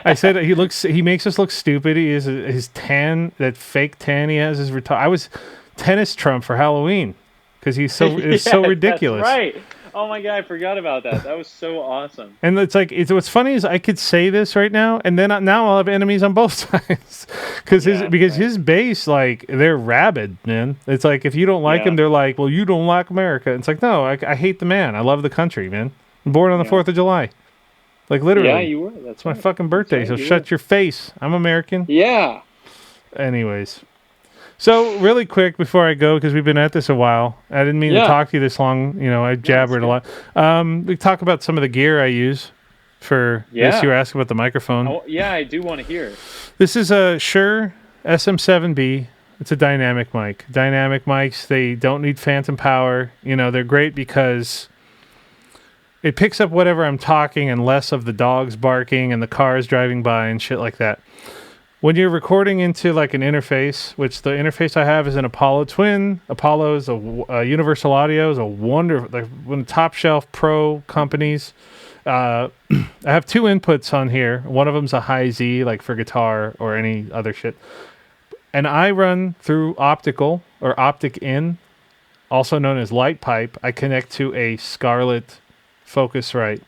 I said he makes us look stupid. He is his tan, that fake tan he has is I was tennis Trump for Halloween because he's so so ridiculous. That's right. Oh my God, I forgot about that. That was so awesome. And it's like what's funny is I could say this right now, and then now I'll have enemies on both sides because his base, like, they're rabid, man. It's like if you don't like him, they're like, well, you don't like America. It's like, no, I hate the man. I love the country, man. I'm born on the 4th of July. Like, literally. Yeah, you were. That's my fucking birthday, so shut your face. I'm American. Yeah. Anyways. So, really quick before I go, because we've been at this a while. I didn't mean to talk to you this long. I jabbered a lot. We talk about some of the gear I use for this. You were asking about the microphone. Oh, yeah, I do want to hear. This is a Shure SM7B. It's a dynamic mic. Dynamic mics, they don't need phantom power. They're great because it picks up whatever I'm talking and less of the dogs barking and the cars driving by and shit like that. when you're recording into like an interface, which the interface I have is an Apollo Twin. Apollo is a Universal Audio is a wonderful, like one of the top shelf pro companies. I have two inputs on here. One of them's a high Z, like for guitar or any other shit. And I run through optical or optic in, also known as light pipe. I connect to a Scarlett Focusrite.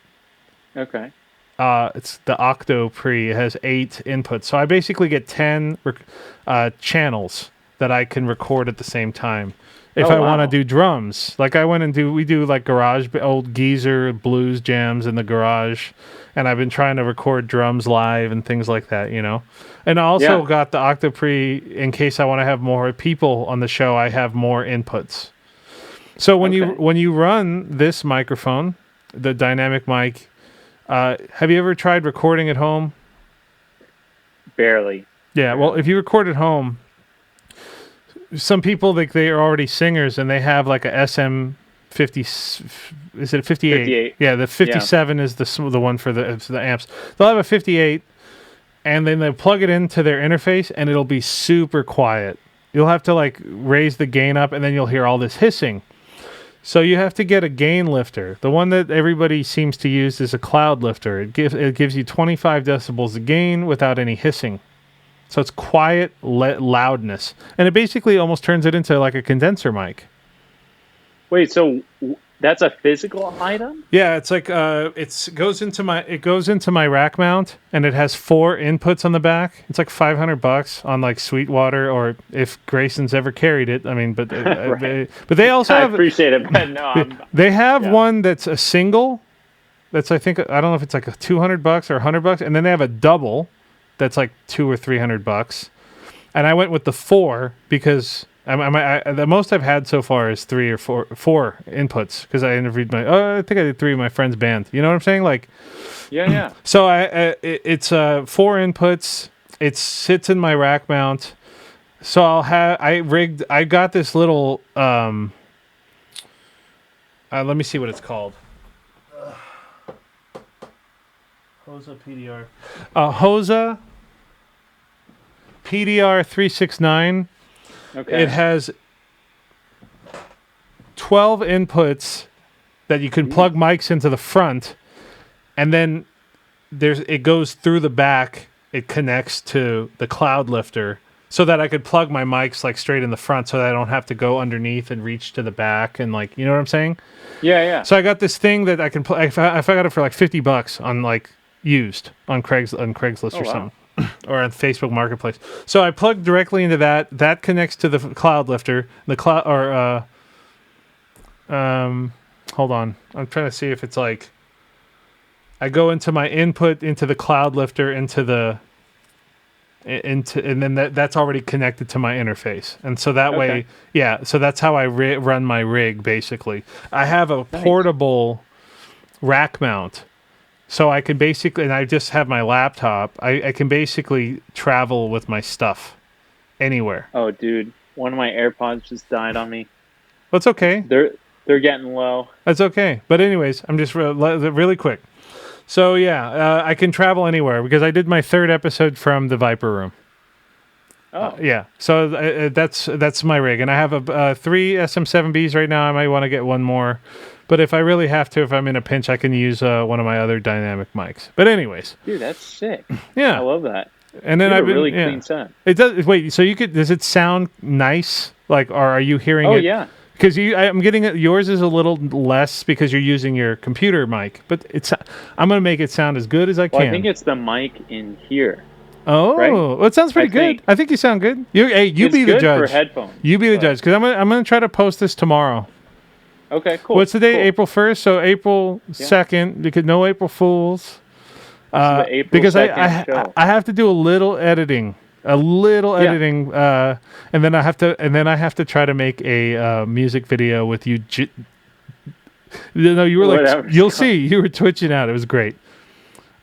Okay. It's the Octo Pre. It has 8 inputs. So I basically get 10 channels that I can record at the same time. If I want to do drums, like we do like garage, old geezer blues jams in the garage. And I've been trying to record drums live and things like that, you know. And I also got the Octo Pre in case I want to have more people on the show. I have more inputs. So when you run this microphone, the dynamic mic, have you ever tried recording at home? Barely. Yeah, well, if you record at home, some people think they are already singers and they have like a SM50. Is it a 58? 58. Yeah, the 57 is the one for the amps. They'll have a 58, and then they'll plug it into their interface, and it'll be super quiet. You'll have to like raise the gain up, and then you'll hear all this hissing. So you have to get a gain lifter. The one that everybody seems to use is a cloud lifter. It gives you 25 decibels of gain without any hissing. So it's quiet loudness. And it basically almost turns it into like a condenser mic. Wait, so that's a physical item? Yeah, it's like it goes into my rack mount, and it has 4 inputs on the back. It's like $500 on like Sweetwater, or if Grayson's ever carried it. I mean, but Right. but they also have. I appreciate it, but no. They have one that's a single. That's I don't know if it's like $200 or $100, and then they have a double. That's like $200 or $300, and I went with the 4 because the most I've had so far is 3 or 4 inputs because I interviewed I think I did 3 of my friend's band. You know what I'm saying? Like, yeah. So it's 4 inputs. It sits in my rack mount. So I got this little. Let me see what it's called. Hosa PDR. Hosa PDR 369. Okay. It has 12 inputs that you can plug mics into the front, and then it goes through the back. It connects to the cloud lifter so that I could plug my mics like straight in the front so that I don't have to go underneath and reach to the back and like, you know what I'm saying? Yeah. So I got this thing that I can play. If I got it for like $50 on like used on Craigslist or something, or on Facebook Marketplace. So I plugged directly into that. That connects to the cloud lifter. The cloud, or hold on. I'm trying to see if it's like. I go into my input into the cloud lifter and then that's already connected to my interface, and so that way, So that's how I run my rig. Basically, I have a portable rack mount. So I can basically, and I just have my laptop, I can basically travel with my stuff anywhere. Oh, dude. One of my AirPods just died on me. That's okay. They're getting low. That's okay. But anyways, I'm just really quick. So yeah, I can travel anywhere because I did my 3rd episode from the Viper Room. Oh. Yeah. So that's my rig. And I have 3 SM7Bs right now. I might want to get one more. But if I really have to, if I'm in a pinch, I can use one of my other dynamic mics. But anyways. Dude, that's sick. Yeah. I love that. And then I've been really clean sound. It does. Wait, so does it sound nice? Like, or are you hearing it? Oh, yeah. Because I'm getting it. Yours is a little less because you're using your computer mic. But I'm going to make it sound as good as I can. Well, I think it's the mic in here. Oh, right? Well, it sounds pretty good. I think you sound good. You be the judge. For headphones. You be the judge because I'm going to try to post this tomorrow. Okay, cool. What's the day? Cool. April 1st. So April 2nd. Because no April Fools. April Because 2nd show. I have to do a little editing, editing, and then I have to try to make a music video with you. You were like, you'll see. You were twitching out. It was great.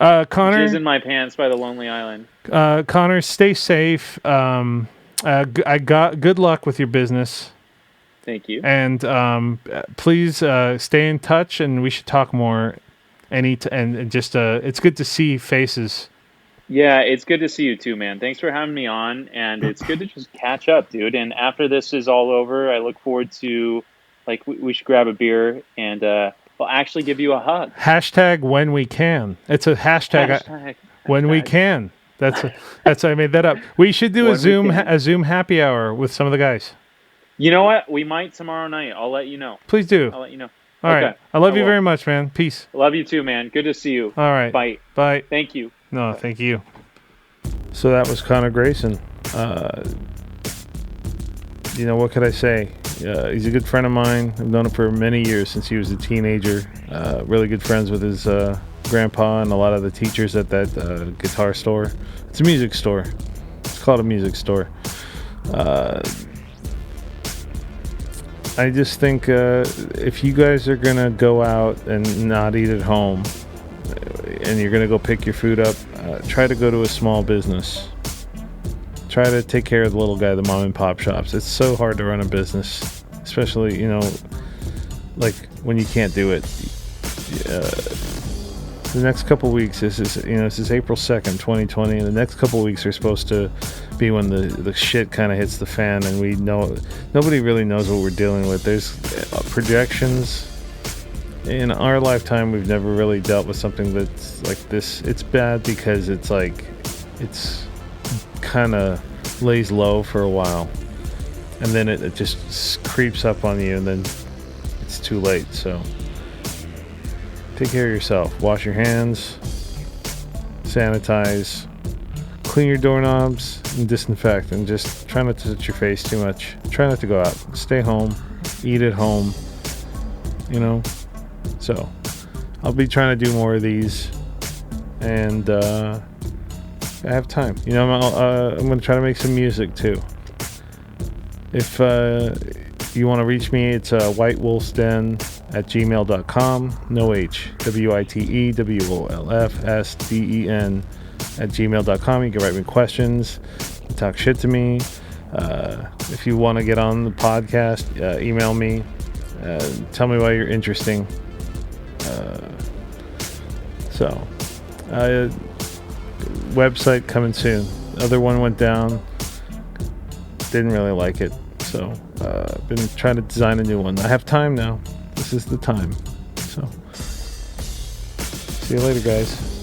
Connor, Jizz in My Pants by the Lonely Island. Connor, stay safe. Good luck with your business. Thank you. And please stay in touch, and we should talk more. And just it's good to see faces Yeah, it's good to see you too, man. Thanks for having me on, and it's good to just catch up, dude. And after this is all over, I look forward to like we should grab a beer and I'll actually give you a hug. Hashtag when we can. It's a hashtag Hashtag when we hashtag can. That's I made that up. We should do when we can. A Zoom happy hour with some of the guys. You know what? We might tomorrow night. I'll let you know. Please do. I'll let you know. All right. Okay, I I love you will. very much, man. Peace. Love you too, man. Good to see you. All right. Bye. Bye. Thank you. No, Bye. thank you. So that was Connor Grayson. What could I say? He's a good friend of mine. I've known him for many years, since he was a teenager. Really good friends with his grandpa and a lot of the teachers at that guitar store. It's a music store. It's called a music store. I just think if you guys are going to go out and not eat at home, and you're going to go pick your food up, try to go to a small business. Try to take care of the little guy, the mom and pop shops. It's so hard to run a business, especially, like when you can't do it. The next couple weeks, this is April 2nd, 2020, and the next couple weeks are supposed to be when the shit kind of hits the fan, and we know nobody really knows what we're dealing with. There's projections. In our lifetime, we've never really dealt with something that's like this. It's bad because it's kind of lays low for a while, and then it just creeps up on you, and then it's too late. So take care of yourself. Wash your hands, sanitize, clean your doorknobs, and disinfect, and just try not to touch your face too much. Try not to go out. Stay home. Eat at home. So I'll be trying to do more of these, and I have time. I'm going to try to make some music too. If you want to reach me, it's whitewolfsden@gmail.com. No H. WITEWOLFSDEN @gmail.com. You can write me questions, talk shit to me. If you want to get on the podcast, email me. Tell me why you're interesting. Website coming soon. The other one went down. Didn't really like it. So, been trying to design a new one. I have time now. This is the time. So, see you later, guys.